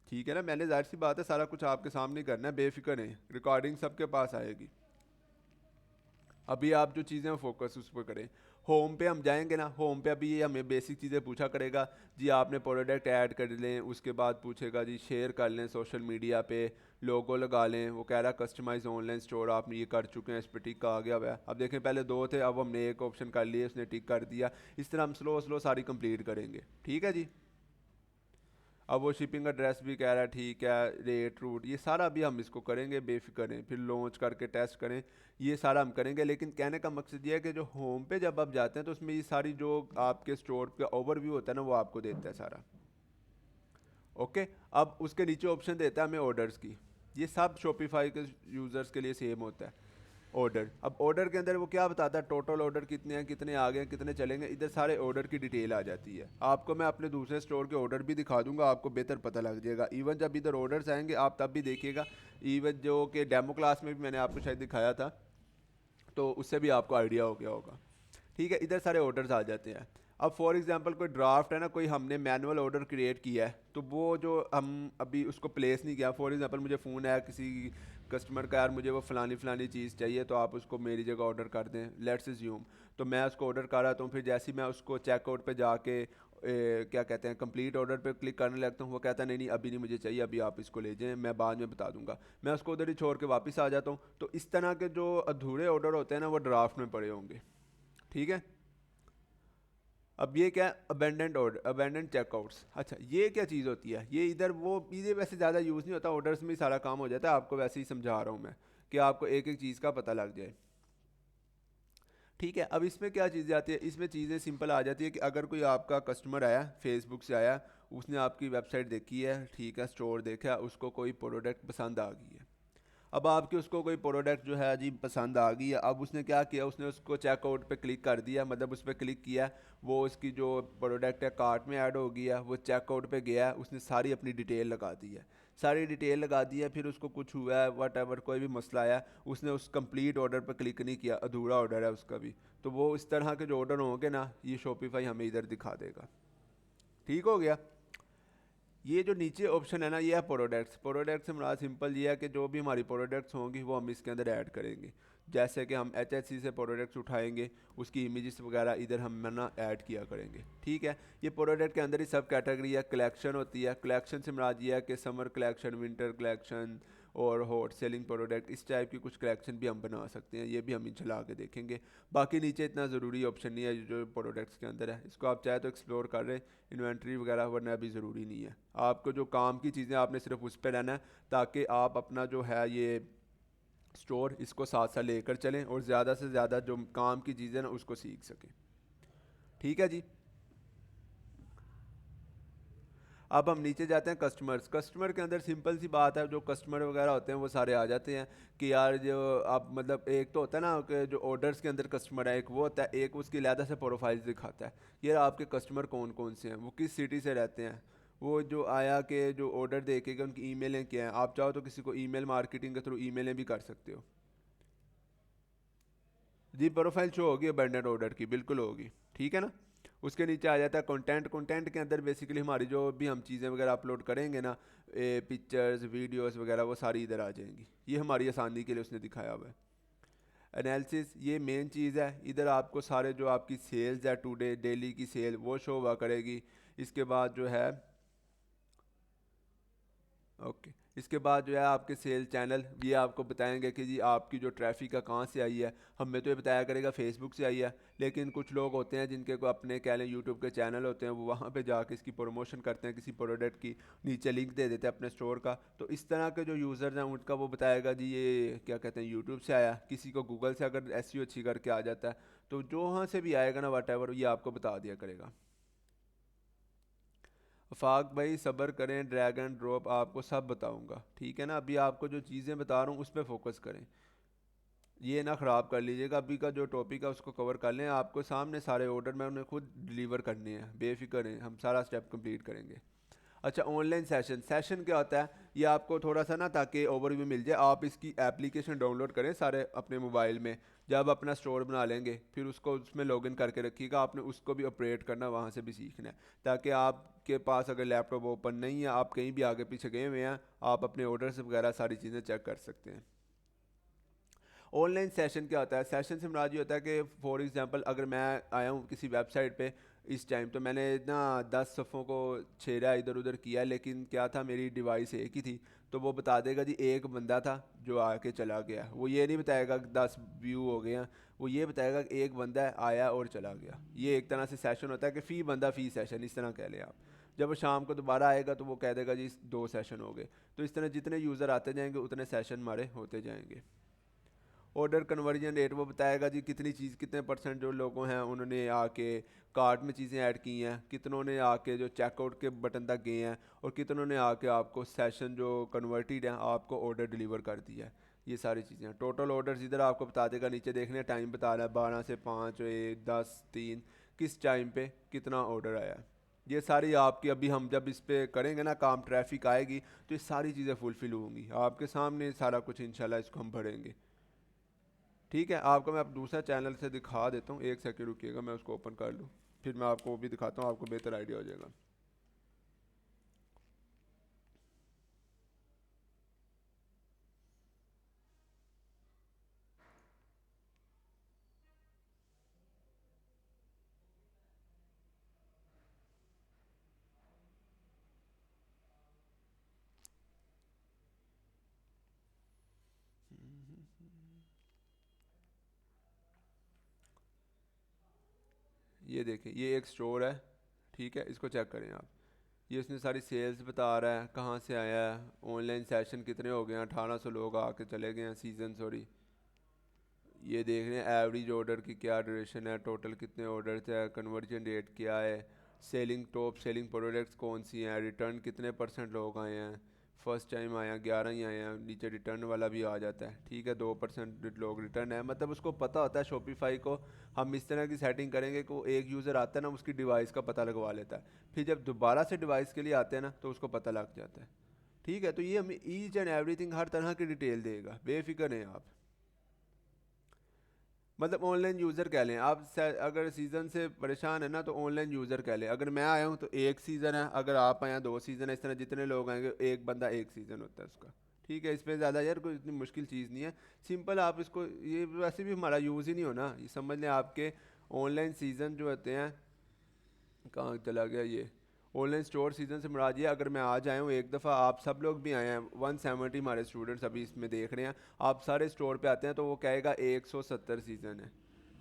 ठीक है ना, मैंने जाहिर सी बात है सारा कुछ आपके सामने करना है, बेफिक्र नहीं, रिकॉर्डिंग सबके पास आएगी। अभी आप जो चीज़ें फोकस उस पर करें। होम पे हम जाएंगे ना, होम पे अभी ये हमें बेसिक चीज़ें पूछा करेगा जी, आपने प्रोडक्ट ऐड कर लें, उसके बाद पूछेगा जी शेयर कर लें सोशल मीडिया पे, लोगो लगा लें, वो कह रहा है कस्टमाइज ऑनलाइन स्टोर आपने ये कर चुके हैं, इस पर टिक आ गया हुआ है। अब देखें पहले 2 थे, अब हमने एक ऑप्शन कर लिया, उसने टिक कर दिया। इस तरह हम स्लो स्लो सारी कंप्लीट करेंगे। ठीक है जी, अब वो शिपिंग एड्रेस भी कह रहा है, ठीक है, रेट रूट ये सारा भी हम इसको करेंगे, बेफिक्र करें, फिर लॉन्च करके टेस्ट करें, ये सारा हम करेंगे। लेकिन कहने का मकसद ये है कि जो होम पे जब आप जाते हैं तो उसमें ये सारी जो आपके स्टोर का ओवरव्यू होता है ना वो आपको देता है सारा। ओके, अब उसके नीचे ऑप्शन देता है हमें ऑर्डर्स की, ये सब शॉपिफाई के यूज़र्स के लिए सेम होता है। ऑर्डर, अब ऑर्डर के अंदर वो क्या बताता है, टोटल ऑर्डर कितने हैं, कितने आ गए, कितने चलेंगे, इधर सारे ऑर्डर की डिटेल आ जाती है। आपको मैं अपने दूसरे स्टोर के ऑर्डर भी दिखा दूंगा, आपको बेहतर पता लग जाएगा। इवन जब इधर ऑर्डर्स आएंगे आप तब भी देखिएगा, इवन जो कि डेमो क्लास में भी मैंने आपको शायद दिखाया था, तो उससे भी आपको आइडिया हो गया होगा। ठीक है, इधर सारे ऑर्डर्स आ जाते हैं। अब फॉर एग्जांपल कोई ड्राफ्ट है ना, कोई हमने मैनुअल ऑर्डर क्रिएट किया है, तो वो जो हम अभी उसको प्लेस नहीं किया, फॉर एग्जांपल मुझे फ़ोन आया किसी कस्टमर का, यार मुझे वो फ़लानी फ़लानी चीज़ चाहिए तो आप उसको मेरी जगह ऑर्डर कर दें, लेट्स अज्यूम। तो मैं उसको ऑर्डर कर रहा हूँ, फिर जैसे ही मैं उसको चेकआउट पे जाके क्या कहते हैं कंप्लीट ऑर्डर पे क्लिक करने लगता हूँ, वो कहता है नहीं नहीं अभी नहीं मुझे चाहिए, अभी आप इसको ले जाएं, मैं बाद में बता दूंगा। मैं उसको उधर ही छोड़ के वापस आ जाता हूँ। तो इस तरह के जो अधूरे ऑर्डर होते हैं ना, वो ड्राफ्ट में पड़े होंगे। ठीक है। अब ये क्या अबेंडेंट ऑर्डर, अबेंडेंट चेकआउट्स, अच्छा ये क्या चीज़ होती है? ये इधर वो ये वैसे ज़्यादा यूज़ नहीं होता, ऑर्डर्स में ही सारा काम हो जाता है। आपको वैसे ही समझा रहा हूँ मैं कि आपको एक एक चीज़ का पता लग जाए। ठीक है। अब इसमें क्या चीज़ें आती है? इसमें चीज़ें सिंपल आ जाती है कि अगर कोई आपका कस्टमर आया फेसबुक से आया, उसने आपकी वेबसाइट देखी है, ठीक है, स्टोर देखा, उसको कोई प्रोडक्ट पसंद आ गई है। अब आपके उसको कोई प्रोडक्ट जो है जी पसंद आ गई है, अब उसने क्या किया, उसने उसको चेकआउट पे क्लिक कर दिया, मतलब उस पर क्लिक किया, वो उसकी जो प्रोडक्ट है कार्ट में ऐड हो गया, वो चेकआउट पे गया, उसने सारी अपनी डिटेल लगा दी है, सारी डिटेल लगा दी है, फिर उसको कुछ हुआ है वट एवर कोई भी मसला आया, उसने उस कंप्लीट ऑर्डर पर क्लिक नहीं किया, अधूरा ऑर्डर है उसका भी, तो वो इस तरह के जो ऑर्डर होंगे ना, ये शॉपिफाई हमें इधर दिखा देगा। ठीक हो गया। ये जो नीचे ऑप्शन है ना, ये है प्रोडक्ट्स। प्रोडक्ट्स से हमारा सिंपल ये है कि जो भी हमारी प्रोडक्ट्स होंगी वो हम इसके अंदर ऐड करेंगे। जैसे कि हम HHC से प्रोडक्ट्स उठाएंगे, उसकी इमेजेस वगैरह इधर हम ना ऐड किया करेंगे। ठीक है। ये प्रोडक्ट के अंदर ही सब कैटेगरी है। कलेक्शन होती है, कलेक्शन से हमारा ये है कि समर कलेक्शन, विंटर कलेक्शन और हॉट सेलिंग प्रोडक्ट, इस टाइप की कुछ कलेक्शन भी हम बना सकते हैं। ये भी हम इंशाल्लाह आगे देखेंगे। बाकी नीचे इतना ज़रूरी ऑप्शन नहीं है जो प्रोडक्ट्स के अंदर है, इसको आप चाहे तो एक्सप्लोर कर रहे हैं, इन्वेंट्री वगैरह वरना भी ज़रूरी नहीं है। आपको जो काम की चीज़ें आपने सिर्फ उस पर रहना है, ताकि आप अपना जो है ये स्टोर इसको साथ साथ लेकर चलें और ज़्यादा से ज़्यादा जो काम की चीज़ें ना उसको सीख सकें। ठीक है जी। अब हम नीचे जाते हैं कस्टमर्स। कस्टमर के अंदर सिंपल सी बात है, जो कस्टमर वगैरह होते हैं वो सारे आ जाते हैं कि यार जो आप मतलब एक तो होता है ना कि जो ऑर्डर्स के अंदर कस्टमर है, एक वो होता है, एक उसकी अलहदा से प्रोफाइल दिखाता है, यार आपके कस्टमर कौन कौन से हैं, वो किस सिटी से रहते हैं, वो जो आया के जो ऑर्डर देखेगा उनकी ईमेलें क्या हैं। आप चाहो तो किसी को ईमेल मार्केटिंग के थ्रू ईमेलें भी कर सकते हो। जी प्रोफाइल शो होगी अबेंडेंट ऑर्डर की, बिल्कुल होगी। ठीक है ना। उसके नीचे आ जाता है कंटेंट। कंटेंट के अंदर बेसिकली हमारी जो भी हम चीज़ें वगैरह अपलोड करेंगे ना, पिक्चर्स वीडियोस वगैरह, वो सारी इधर आ जाएंगी। ये हमारी आसानी के लिए उसने दिखाया हुआ है। एनालिसिस ये मेन चीज़ है, इधर आपको सारे जो आपकी सेल्स है टुडे डेली की सेल वो शो हुआ करेगी। इसके बाद जो है ओके, इसके बाद जो है आपके सेल चैनल, ये आपको बताएंगे कि जी आपकी जो ट्रैफिक है कहाँ से आई है। हमें तो ये बताया करेगा फेसबुक से आई है, लेकिन कुछ लोग होते हैं जिनके को अपने कह लें यूट्यूब के चैनल होते हैं, वो वहाँ पे जाके इसकी प्रमोशन करते हैं किसी प्रोडक्ट की, नीचे लिंक दे देते हैं अपने स्टोर का। तो इस तरह के जो यूज़र्स हैं उनका वो बताएगा जी ये क्या कहते हैं यूट्यूब से आया। किसी को गूगल से अगर SEO अच्छी करके आ जाता है, तो जो वहाँ से भी आएगा ना वट एवर, ये आपको बता दिया करेगा। अफाक भाई सब्र करें, ड्रैग एंड ड्रॉप आपको सब बताऊंगा। ठीक है ना। अभी आपको जो चीज़ें बता रहा हूँ उस पर फोकस करें, ये ना ख़राब कर लीजिएगा। अभी का जो टॉपिक है उसको कवर कर लें। आपको सामने सारे ऑर्डर मैं उन्हें खुद डिलीवर करने हैं, बेफिक्र हैं, हम सारा स्टेप कंप्लीट करेंगे। अच्छा, ऑनलाइन सेशन। सेशन क्या होता है? ये आपको थोड़ा सा ना ताकि ओवरव्यू मिल जाए, आप इसकी एप्लीकेशन डाउनलोड करें सारे अपने मोबाइल में। जब अपना स्टोर बना लेंगे फिर उसको उसमें लॉगिन करके रखिएगा, आपने उसको भी ऑपरेट करना, वहाँ से भी सीखना है, ताकि आपके पास अगर लैपटॉप ओपन नहीं है, आप कहीं भी आगे पीछे गए हुए हैं, आप अपने ऑर्डर्स वगैरह सारी चीज़ें चेक कर सकते हैं। ऑनलाइन सेशन क्या होता है? सेशन से मुराद ये होता है कि फॉर एग्जांपल अगर मैं आया हूँ किसी वेबसाइट पे इस टाइम, तो मैंने ना 10 सफ़ों को छेड़ा इधर उधर किया, लेकिन क्या था मेरी डिवाइस एक ही थी, तो वो बता देगा जी एक बंदा था जो आके चला गया। वो ये नहीं बताएगा कि 10 व्यू हो गए हैं, वो ये बताएगा कि एक बंदा आया और चला गया। ये एक तरह से सेशन होता है कि फ़ी बंदा फ़ी सेशन, इस तरह कह लें आप। जब वो शाम को दोबारा आएगा तो वो कह देगा जी 2 सेशन हो गए। तो इस तरह जितने यूज़र आते जाएंगे उतने सेशन हमारे होते जाएंगे। ऑर्डर कन्वर्जन रेट वो बताएगा जी कितनी चीज़, कितने परसेंट जो लोगों हैं उन्होंने आके कार्ट में चीज़ें ऐड की हैं, कितनों ने आके जो चेकआउट के बटन तक गए हैं, और कितनों ने आके आपको सेशन जो कन्वर्टेड है आपको ऑर्डर डिलीवर कर दिया है। ये सारी चीज़ें टोटल ऑर्डर्स इधर आपको बता देगा। नीचे देखने टाइम बता रहा है 12 से 5, 1, 10, 3, किस टाइम पे कितना ऑर्डर आया है। ये सारी आपकी अभी हम जब इस पे करेंगे ना काम, ट्रैफिक आएगी तो ये सारी चीज़ें फुलफिल होंगी आपके सामने, सारा कुछ इंशाल्लाह इसको हम भरेंगे। ठीक है। आपको मैं अब दूसरा चैनल से दिखा देता हूँ, 1 सेकंड रुकिएगा, मैं उसको ओपन कर लूँ। फिर मैं आपको वो भी दिखाता हूँ, आपको बेहतर आइडिया हो जाएगा। ये देखिए, ये एक स्टोर है, ठीक है, इसको चेक करें आप। ये उसने सारी सेल्स बता रहा है, कहाँ से आया है, ऑनलाइन सेशन कितने हो गए हैं, 1800 लोग आके चले गए हैं, सीजन सॉरी। ये देख रहे हैं एवरेज ऑर्डर की क्या ड्यूरेशन है, टोटल कितने ऑर्डर है, कन्वर्जन रेट क्या है, सेलिंग टॉप सेलिंग प्रोडक्ट्स कौन सी हैं, रिटर्न कितने परसेंट लोग आए हैं, फर्स्ट टाइम आए हैं 11 ही आए हैं, नीचे रिटर्न वाला भी आ जाता है, ठीक है, 2% लोग रिटर्न है। मतलब उसको पता होता है शॉपिफाई को, हम इस तरह की सेटिंग करेंगे कि वो एक यूज़र आता है ना, उसकी डिवाइस का पता लगवा लेता है, फिर जब दोबारा से डिवाइस के लिए आते हैं ना तो उसको पता लग जाता है, ठीक है। तो ये हमें ईच एंड एवरीथिंग हर तरह की डिटेल देगा, बेफिक्र हैं आप। मतलब ऑनलाइन यूज़र कह लें आप, अगर सीज़न से परेशान है ना तो ऑनलाइन यूज़र कह लें। अगर मैं आया हूँ तो एक सीज़न है, अगर आप आए हैं 2 सीज़न है, इस तरह जितने लोग आएंगे एक बंदा एक सीज़न होता है उसका, ठीक है। इसमें ज़्यादा यार कोई इतनी मुश्किल चीज़ नहीं है, सिंपल आप इसको, ये वैसे भी हमारा यूज़ ही नहीं होना, ये समझ लें आपके ऑनलाइन सीज़न जो होते हैं, कहाँ चला गया ये, ऑनलाइन स्टोर सीजन से मुराद ये, अगर मैं आज आया हूँ एक दफ़ा, आप सब लोग भी आए हैं, 170 हमारे स्टूडेंट्स अभी इसमें देख रहे हैं, आप सारे स्टोर पे आते हैं तो वो कहेगा 170 सीज़न है,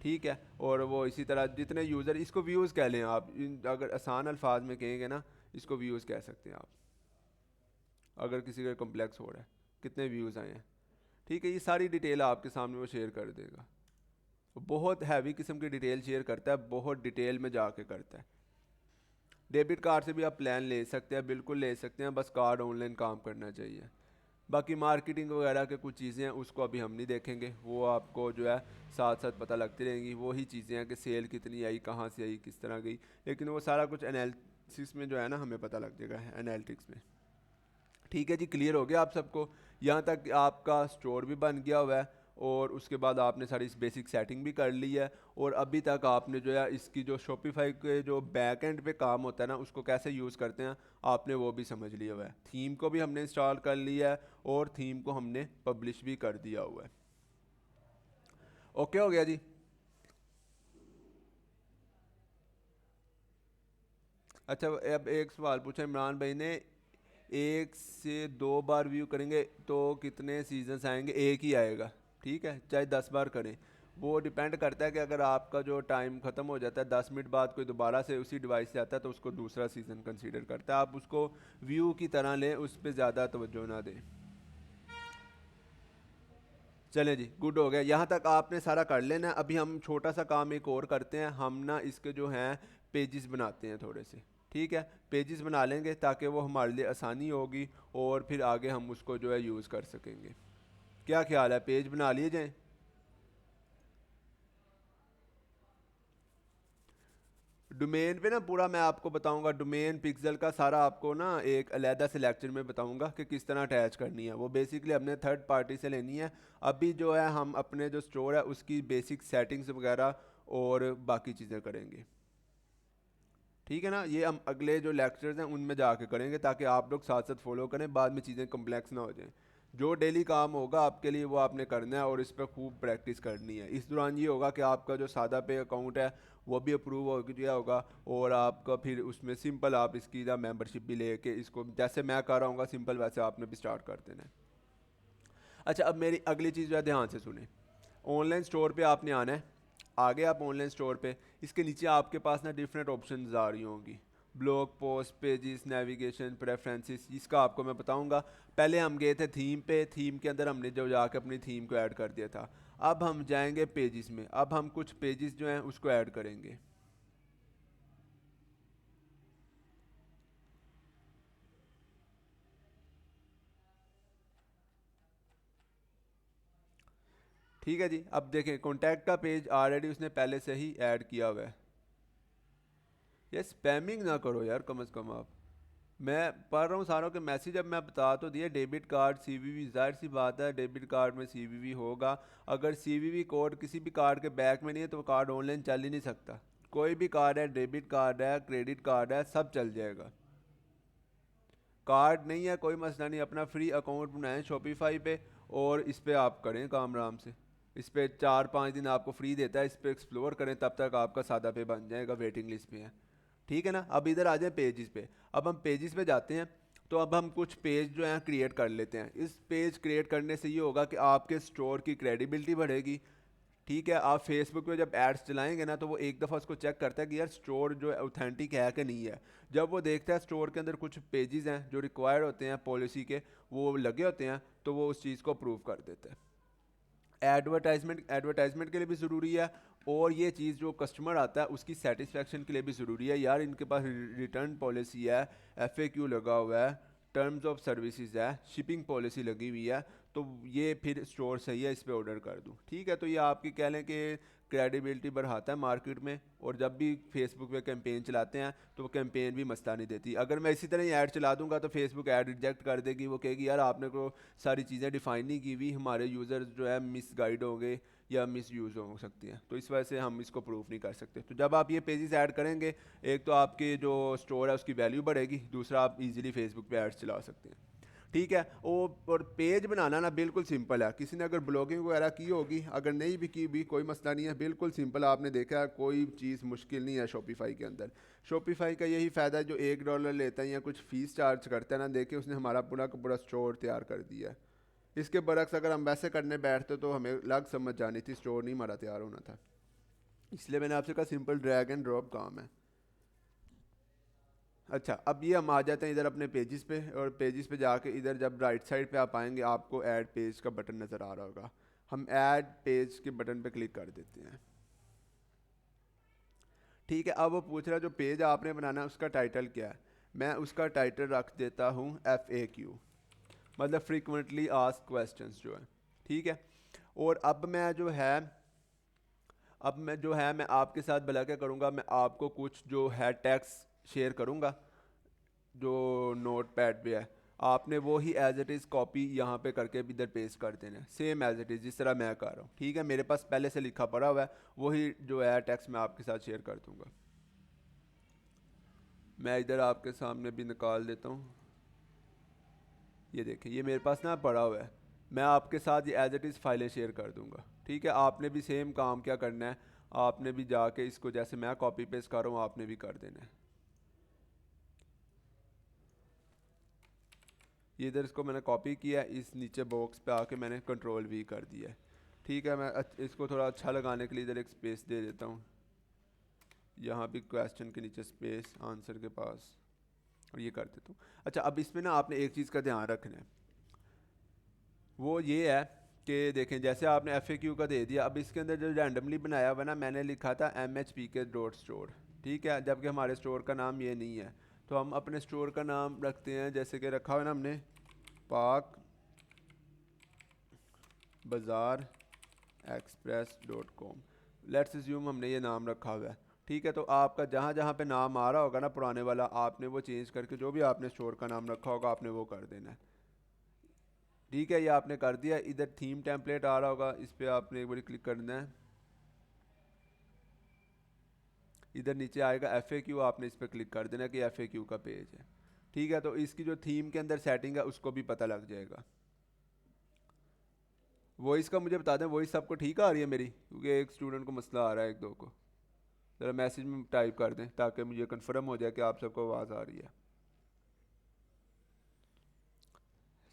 ठीक है। और वो इसी तरह जितने यूज़र, इसको व्यूज़ कह लें आप, अगर आसान अल्फाज में कहेंगे ना, इसको व्यूज़ कह सकते हैं आप, अगर किसी का कम्प्लेक्स हो रहा है कितने व्यूज़ आए हैं, ठीक है। ये सारी डिटेल आपके सामने वो शेयर कर देगा, वो बहुत हैवी किस्म की डिटेल शेयर करता है, बहुत डिटेल में जाके करता है। डेबिट कार्ड से भी आप प्लान ले सकते हैं, बिल्कुल ले सकते हैं, बस कार्ड ऑनलाइन काम करना चाहिए। बाकी मार्केटिंग वगैरह के कुछ चीज़ें हैं उसको अभी हम नहीं देखेंगे, वो आपको जो है साथ साथ पता लगती रहेंगी, वही चीज़ें हैं कि सेल कितनी आई, कहाँ से आई, किस तरह गई, लेकिन वो सारा कुछ एनालिसिस में जो है ना हमें पता लग जाएगा, एनालिटिक्स में। ठीक है जी, क्लियर हो गया आप सबको? यहाँ तक आपका स्टोर भी बन गया हुआ है, और उसके बाद आपने सारी इस बेसिक सेटिंग भी कर ली है, और अभी तक आपने जो है इसकी जो शॉपिफाई के जो बैक एंड पे काम होता है ना, उसको कैसे यूज़ करते हैं आपने वो भी समझ लिया हुआ है। थीम को भी हमने इंस्टॉल कर लिया है, और थीम को हमने पब्लिश भी कर दिया हुआ है। ओके हो गया जी? अच्छा, अब एक सवाल पूछा इमरान भाई ने, 1 से 2 बार व्यू करेंगे तो कितने सीजन्स आएंगे? एक ही आएगा, ठीक है, चाहे 10 बार करें। वो डिपेंड करता है कि अगर आपका जो टाइम ख़त्म हो जाता है 10 मिनट बाद, कोई दोबारा से उसी डिवाइस से आता है तो उसको दूसरा सीज़न कंसीडर करता है, आप उसको व्यू की तरह लें, उस पर ज़्यादा तवज्जो ना दें। चलें जी, गुड हो गया, यहाँ तक आपने सारा कर लेना है। अभी हम छोटा सा काम एक और करते हैं, हम ना इसके जो हैं पेजेस बनाते हैं थोड़े से, ठीक है, पेजेस बना लेंगे ताकि वो हमारे लिए आसानी होगी, और फिर आगे हम उसको जो है यूज़ कर सकेंगे। क्या ख्याल है, पेज बना लिए जाएँ? डोमेन पे ना पूरा मैं आपको बताऊंगा, डोमेन पिक्सल का सारा आपको ना एक अलहदा से लेक्चर में बताऊंगा कि किस तरह अटैच करनी है, वो बेसिकली अपने थर्ड पार्टी से लेनी है। अभी जो है हम अपने जो स्टोर है उसकी बेसिक सेटिंग्स वगैरह और बाकी चीज़ें करेंगे, ठीक है ना। ये हम अगले जो लेक्चर्स हैं उनमें जाके करेंगे, ताकि आप लोग साथ साथ फॉलो करें, बाद में चीज़ें कम्प्लेक्स ना हो जाएं। जो डेली काम होगा आपके लिए वो आपने करना है, और इस पर खूब प्रैक्टिस करनी है। इस दौरान ये होगा कि आपका जो सादा पे अकाउंट है वो भी अप्रूव हो गया होगा, और आपका फिर उसमें सिंपल आप इसकी ना मेंबरशिप भी लेके, इसको जैसे मैं कर रहा हूँ सिंपल, वैसे आपने भी स्टार्ट कर देना है। अच्छा, अब मेरी अगली चीज़ जो है ध्यान से सुने। ऑनलाइन स्टोर पे आपने आना है, आगे आप ऑनलाइन स्टोर पे, इसके नीचे आपके पास ना डिफरेंट ऑप्शंस आ रही होंगी, blog post, pages, navigation, preferences, इसका आपको मैं बताऊंगा। पहले हम गए थे थीम पे, थीम के अंदर हमने जो जाके अपनी थीम को ऐड कर दिया था। अब हम जाएंगे पेजेस में, अब हम कुछ पेजेस जो हैं उसको ऐड करेंगे। ठीक है जी, अब देखें कॉन्टैक्ट का पेज ऑलरेडी उसने पहले से ही ऐड किया हुआ है। ये स्पैमिंग ना करो यार, कम से कम आप, मैं पढ़ रहा हूँ सारों के मैसेज, अब मैं बता तो दिया, डेबिट कार्ड सीवीवी, जाहिर सी बात है डेबिट कार्ड में सीवीवी होगा। अगर सीवीवी कोड किसी भी कार्ड के बैक में नहीं है तो कार्ड ऑनलाइन चल ही नहीं सकता। कोई भी कार्ड है, डेबिट कार्ड है, क्रेडिट कार्ड है, सब चल जाएगा। कार्ड नहीं है कोई मसला नहीं, अपना फ्री अकाउंट बनाएं शॉपिफाई पे और इस पे आप करें काम आराम से। इस पे 4-5 दिन आपको फ्री देता है, इस पे एक्सप्लोर करें, तब तक आपका सादा पे बन जाएगा, वेटिंग लिस्ट पे है। ठीक है ना। अब इधर आ जाए पेजेस पे। अब हम पेजेस पे जाते हैं। तो अब हम कुछ पेज जो हैं क्रिएट कर लेते हैं। इस पेज क्रिएट करने से ये होगा कि आपके स्टोर की क्रेडिबिलिटी बढ़ेगी। ठीक है। आप फेसबुक पे जब एड्स चलाएंगे ना, तो वो एक दफ़ा उसको चेक करता है कि यार स्टोर जो है ऑथेंटिक है कि नहीं है। जब वो देखता है स्टोर के अंदर कुछ पेजेस हैं जो रिक्वायर्ड होते हैं पॉलिसी के, वो लगे होते हैं, तो वो उस चीज़ को अप्रूव कर देता है। एडवर्टाइजमेंट के लिए भी ज़रूरी है। और ये चीज़ जो कस्टमर आता है उसकी सेटिस्फेक्शन के लिए भी ज़रूरी है। यार इनके पास रिटर्न पॉलिसी है, FAQ लगा हुआ है, टर्म्स ऑफ सर्विसेज है, शिपिंग पॉलिसी लगी हुई है, तो ये फिर स्टोर सही है, इस पर ऑर्डर कर दूँ। ठीक है। तो ये आपकी कह लें कि क्रेडिबिलिटी बढ़ाता है मार्केट में। और जब भी फेसबुक पे कैंपेन चलाते हैं तो वो कैंपेन भी मस्तानी देती है। अगर मैं इसी तरह ही ऐड चला दूंगा तो फेसबुक ऐड रिजेक्ट कर देगी। वो कहेगी यार आपने को सारी चीज़ें डिफाइन नहीं की हुई, हमारे यूज़र्स जो है मिस गाइड होंगे या मिस यूज़ हो सकती हैं, तो इस वजह से हम इसको प्रूफ नहीं कर सकते। तो जब आप ये पेजेस ऐड करेंगे, एक तो आपके जो स्टोर है उसकी वैल्यू बढ़ेगी, दूसरा आप इजीली फेसबुक पे ऐड्स चला सकते हैं। ठीक है। और पेज बनाना ना बिल्कुल सिंपल है। किसी ने अगर ब्लॉगिंग वगैरह की होगी, अगर नहीं भी की भी कोई मसला नहीं है, बिल्कुल सिंपल। आपने देखा है कोई चीज़ मुश्किल नहीं है शॉपिफाई के अंदर। शॉपिफाई का यही फ़ायदा है, जो $1 लेता है या कुछ फ़ीस चार्ज करता है ना, देखिए उसने हमारा पूरा का पूरा स्टोर तैयार कर दिया है। इसके बरक्स अगर हम वैसे करने बैठते तो हमें लग समझ जानी थी, स्टोर नहीं हमारा तैयार होना था। इसलिए मैंने आपसे कहा सिंपल ड्रैग एंड ड्रॉप काम है। अच्छा, अब ये हम आ जाते हैं इधर अपने पेजेस पे। और पेजेस पे जाके इधर जब राइट साइड पे आप आएंगे, आपको ऐड पेज का बटन नज़र आ रहा होगा। हम ऐड पेज के बटन पे क्लिक कर देते हैं। ठीक है। अब वो पूछ रहा है जो पेज आपने बनाना है उसका टाइटल क्या है। मैं उसका टाइटल रख देता हूँ FAQ, मतलब फ्रीक्वेंटली आस्क्ड क्वेश्चंस जो है। ठीक है। और अब मैं मैं आपके साथ भला क्या करूँगा, मैं आपको कुछ जो है टैक्स शेयर करूँगा जो नोट पैड पे है। आपने वो ही एज इट इज़ कॉपी यहाँ पे करके भी इधर पेस्ट कर देना है, सेम एज इट इज़ जिस तरह मैं कर रहा हूँ। ठीक है। मेरे पास पहले से लिखा पड़ा हुआ है, वही जो है टेक्स्ट मैं आपके साथ शेयर कर दूँगा। मैं इधर आपके सामने भी निकाल देता हूँ। ये देखिए, ये मेरे पास ना पड़ा हुआ है। मैं आपके साथ ये एज इट इज़ फाइलें शेयर कर दूँगा। ठीक है। आपने भी सेम काम क्या करना है, आपने भी जाके इसको जैसे मैं कॉपी पेस्ट कर रहा हूँ आपने भी कर देना है। ये इधर इसको मैंने कॉपी किया है, इस नीचे बॉक्स पे आके मैंने कंट्रोल V कर दिया है। ठीक है। मैं इसको थोड़ा अच्छा लगाने के लिए इधर एक स्पेस दे देता हूँ। यहाँ भी क्वेश्चन के नीचे स्पेस, आंसर के पास, और ये कर देता हूँ। अच्छा, अब इसमें ना आपने एक चीज़ का ध्यान रखना है, वो ये है कि देखें जैसे आपने FAQ का दे दिया, अब इसके अंदर जो रैंडमली बनाया हुआ ना, मैंने लिखा था MHPK.store। ठीक है। जबकि हमारे स्टोर का नाम ये नहीं है, तो हम अपने स्टोर का नाम रखते हैं जैसे कि रखा हुआ ना हमने, पाक बाज़ार express.com। लेट्स अज्यूम हमने ये नाम रखा हुआ है। ठीक है। तो आपका जहाँ जहाँ पे नाम आ रहा होगा ना पुराने वाला, आपने वो चेंज करके जो भी आपने स्टोर का नाम रखा होगा आपने वो कर देना है। ठीक है। ये आपने कर दिया। इधर थीम टेम्पलेट आ रहा होगा, इस पर आपने एक बार क्लिक करना है। इधर नीचे आएगा FAQ, आपने इस पर क्लिक कर देना कि FAQ का पेज है। ठीक है। तो इसकी जो थीम के अंदर सेटिंग है उसको भी पता लग जाएगा। वॉइस का मुझे बता दें, वॉइस सबको ठीक आ रही है मेरी, क्योंकि एक स्टूडेंट को मसला आ रहा है, एक दो को। ज़रा मैसेज में टाइप कर दें ताकि मुझे कंफर्म हो जाए कि आप सबको आवाज़ आ रही है।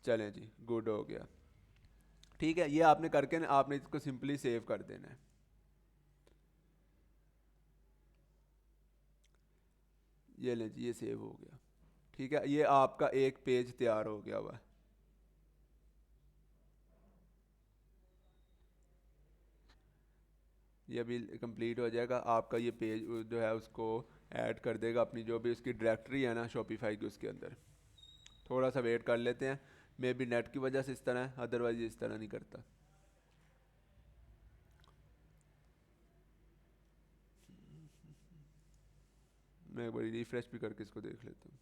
चलें जी, गुड हो गया। ठीक है। ये आपने करके ना आपने इसको सिंपली सेव कर देना है। ये लें जी, ये सेव हो गया। ठीक है। ये आपका एक पेज तैयार हो गया हुआ है। ये अभी कंप्लीट हो जाएगा आपका, ये पेज जो है उसको ऐड कर देगा अपनी जो भी उसकी डायरेक्टरी है ना शॉपिफाई की, उसके अंदर। थोड़ा सा वेट कर लेते हैं, मे बी नेट की वजह से इस तरह है, अदरवाइज इस तरह नहीं करता। मैं एक बार रिफ्रेश भी करके इसको देख लेता हूँ।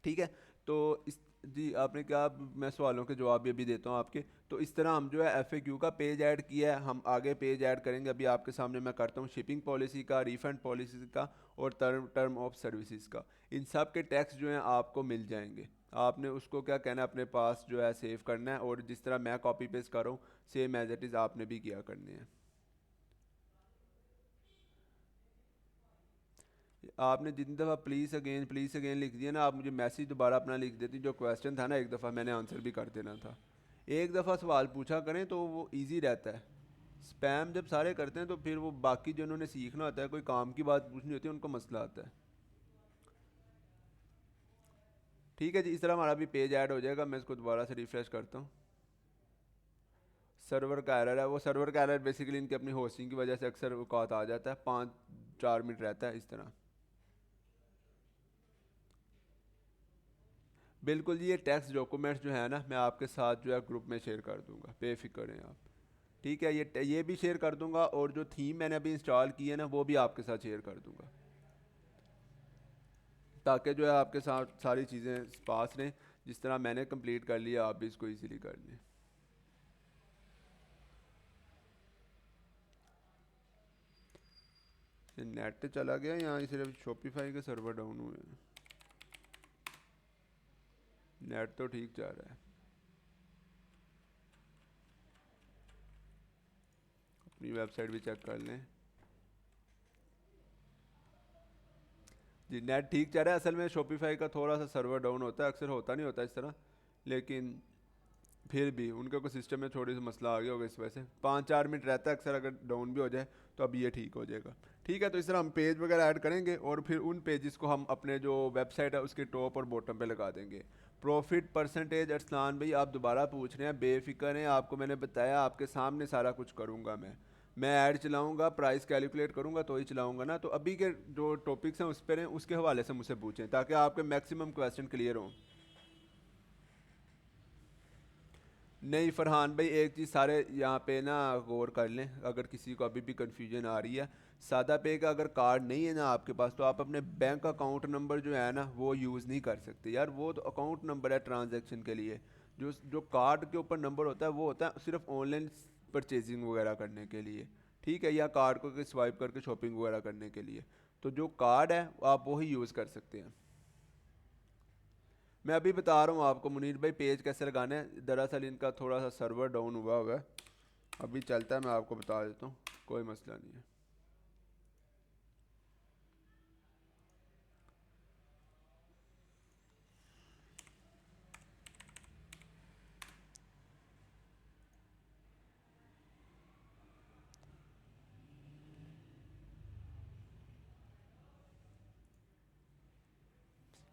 ठीक है। तो इस जी आपने क्या, मैं सवालों के जवाब भी अभी देता हूँ आपके। तो इस तरह हम जो है एफएक्यू का पेज ऐड किया है, हम आगे पेज ऐड करेंगे। अभी आपके सामने मैं करता हूँ शिपिंग पॉलिसी का, रिफंड पॉलिसी का और टर्म ऑफ सर्विसेज का। इन सब के टैक्स जो हैं आपको मिल जाएंगे। आपने उसको क्या कहना है, अपने पास जो है सेव करना है, और जिस तरह मैं कॉपी पेस्ट कर रहा हूँ सेम एज इट इज़ आपने भी किया करने हैं। आपने जितनी दफ़ा प्लीज़ अगेन लिख दिया ना, आप मुझे मैसेज दोबारा अपना लिख देती। जो क्वेश्चन था ना एक दफ़ा मैंने आंसर भी कर देना था। एक दफ़ा सवाल पूछा करें तो वो इजी रहता है। स्पैम जब सारे करते हैं तो फिर वो बाकी जो उन्होंने सीखना होता है, कोई काम की बात पूछनी होती है, उनको मसला आता है। ठीक है जी, इस तरह हमारा भी पेज ऐड हो जाएगा। मैं इसको दोबारा से रिफ़्रेश करता हूँ। सर्वर का एरर है, वो सर्वर का एरर बेसिकली इनकी अपनी होस्टिंग की वजह से अक्सर औकात आ जाता है, 5-4 मिनट रहता है इस तरह। बिल्कुल जी, ये टैक्स डॉक्यूमेंट्स जो है ना मैं आपके साथ जो है ग्रुप में शेयर कर दूंगा, बेफिक्र हैं आप। ठीक है, ये भी शेयर कर दूंगा, और जो थीम मैंने अभी इंस्टॉल की है ना वो भी आपके साथ शेयर कर दूंगा, ताकि जो है आपके साथ सारी चीज़ें पास रहें। जिस तरह मैंने कंप्लीट कर लिया आप भी इसको इजीली कर लें। ये नेट चला गया, यहाँ सिर्फ शॉपिफाई के सर्वर डाउन हुए हैं। नेट तो ठीक जा रहा है। अपनी वेबसाइट भी चेक कर लें। जी नेट ठीक चल रहा है। असल में शॉपिफाई का थोड़ा सा सर्वर डाउन होता है, अक्सर होता नहीं होता इस तरह, लेकिन फिर भी उनका कोई सिस्टम में थोड़ी सी मसला आ गया होगा, इस वजह से 5-4 मिनट रहता है अक्सर, अगर डाउन भी हो जाए तो अब ये ठीक हो जाएगा। ठीक है, तो इस तरह हम पेज वगैरह ऐड करेंगे, और फिर उन पेजेस को हम अपने जो वेबसाइट है उसके टॉप और बॉटम पे लगा देंगे। प्रॉफिट परसेंटेज अरसलान भाई आप दोबारा पूछ रहे हैं, बेफिक्र हैं, आपको मैंने बताया आपके सामने सारा कुछ करूँगा मैं ऐड चलाऊंगा, प्राइस कैलकुलेट करूंगा तो ही चलाऊंगा ना। तो अभी के जो टॉपिक्स हैं उस पर हैं, उसके हवाले से मुझसे पूछें ताकि आपके मैक्सिमम क्वेश्चन क्लियर हों। नहीं फरहान भाई, एक चीज़ सारे यहाँ पे ना गौर कर लें, अगर किसी को अभी भी कन्फ्यूजन आ रही है, सादा पे का अगर कार्ड नहीं है ना आपके पास, तो आप अपने बैंक अकाउंट नंबर जो है ना वो यूज़ नहीं कर सकते यार। वो तो अकाउंट नंबर है ट्रांजैक्शन के लिए। जो जो कार्ड के ऊपर नंबर होता है वो होता है सिर्फ ऑनलाइन परचेजिंग वगैरह करने के लिए। ठीक है, या कार्ड को स्वाइप करके शॉपिंग वगैरह करने के लिए। तो जो कार्ड है आप वही यूज़ कर सकते हैं। मैं अभी बता रहा हूँ आपको मुनीर भाई पेज कैसे लगाना है। दरअसल इनका थोड़ा सा सर्वर डाउन हुआ है, अभी चलता है, मैं आपको बता देता हूँ, कोई मसला नहीं है।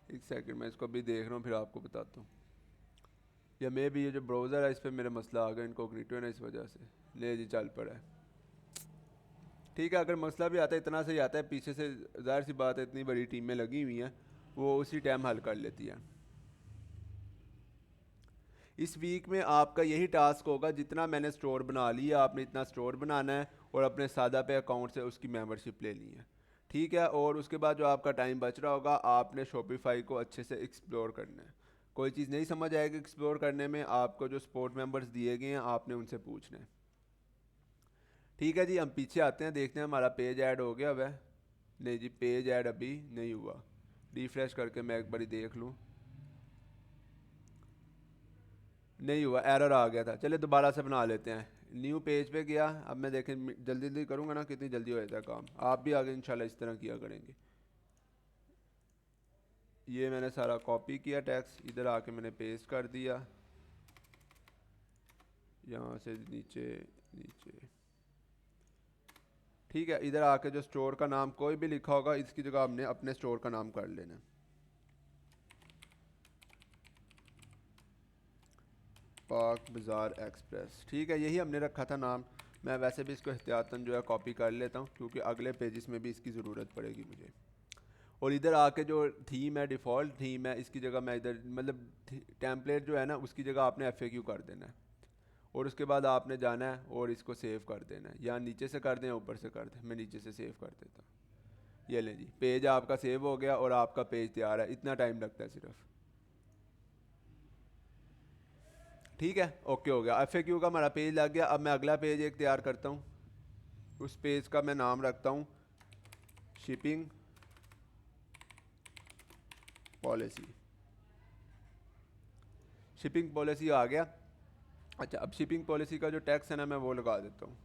एक सेकंड, मैं इसको अभी देख रहा हूँ फिर आपको बताता हूँ। या मे भी ये जो ब्राउज़र है इस पर मेरा मसला आ गया, इनकोग्निटो है ना इस वजह से। ले जी चल पड़ा है। ठीक है, अगर मसला भी आता है इतना सही आता है, पीछे से जाहिर सी बात है इतनी बड़ी टीमें लगी हुई हैं, वो उसी टाइम हल कर लेती हैं। इस वीक में आपका यही टास्क होगा, जितना मैंने स्टोर बना लिया आपने इतना स्टोर बनाना है, और अपने सादा पे अकाउंट से उसकी मेंबरशिप ले ली है। ठीक है, और उसके बाद जो आपका टाइम बच रहा होगा आपने शॉपिफाई को अच्छे से एक्सप्लोर करना है। कोई चीज़ नहीं समझ आएगी एक्सप्लोर करने में, आपको जो सपोर्ट मेंबर्स दिए गए हैं आपने उनसे पूछना है। ठीक है जी, हम पीछे आते हैं, देखते हैं हमारा पेज ऐड हो गया वह। नहीं जी, पेज ऐड अभी नहीं हुआ। रिफ्रेश करके मैं एक बारी देख लूँ। नहीं हुआ, एरर आ गया था। चलिए दोबारा से बना लेते हैं। न्यू पेज पे गया, अब मैं देखें जल्दी जल्दी करूँगा ना कितनी जल्दी हो जाता है काम। आप भी आगे इंशाल्लाह इस तरह किया करेंगे। ये मैंने सारा कॉपी किया टैक्स, इधर आके मैंने पेस्ट कर दिया, यहाँ से नीचे नीचे। ठीक है, इधर आके जो स्टोर का नाम कोई भी लिखा होगा इसकी जगह हमने अपने स्टोर का नाम कर लेना। पाक बाज़ार एक्सप्रेस, ठीक है, यही हमने रखा था नाम। मैं वैसे भी इसको एहतियातन जो है कॉपी कर लेता हूँ, क्योंकि अगले पेजेस में भी इसकी ज़रूरत पड़ेगी मुझे। और इधर आके जो थीम है, डिफ़ॉल्ट थीम है, इसकी जगह मैं इधर मतलब टेम्पलेट जो है ना उसकी जगह आपने FAQ कर देना है, और उसके बाद आपने जाना है और इसको सेव कर देना है। या नीचे से कर दें या ऊपर से कर दें, मैं नीचे से सेव कर देता हूँ। ये लें जी, पेज आपका सेव हो गया और आपका पेज तैयार है। इतना टाइम लगता है सिर्फ। ठीक है, ओके हो गया। FAQ का हमारा पेज लग गया। अब मैं अगला पेज एक तैयार करता हूँ। उस पेज का मैं नाम रखता हूँ शिपिंग पॉलिसी। शिपिंग पॉलिसी आ गया। अच्छा, अब शिपिंग पॉलिसी का जो टैक्स है ना, मैं वो लगा देता हूँ।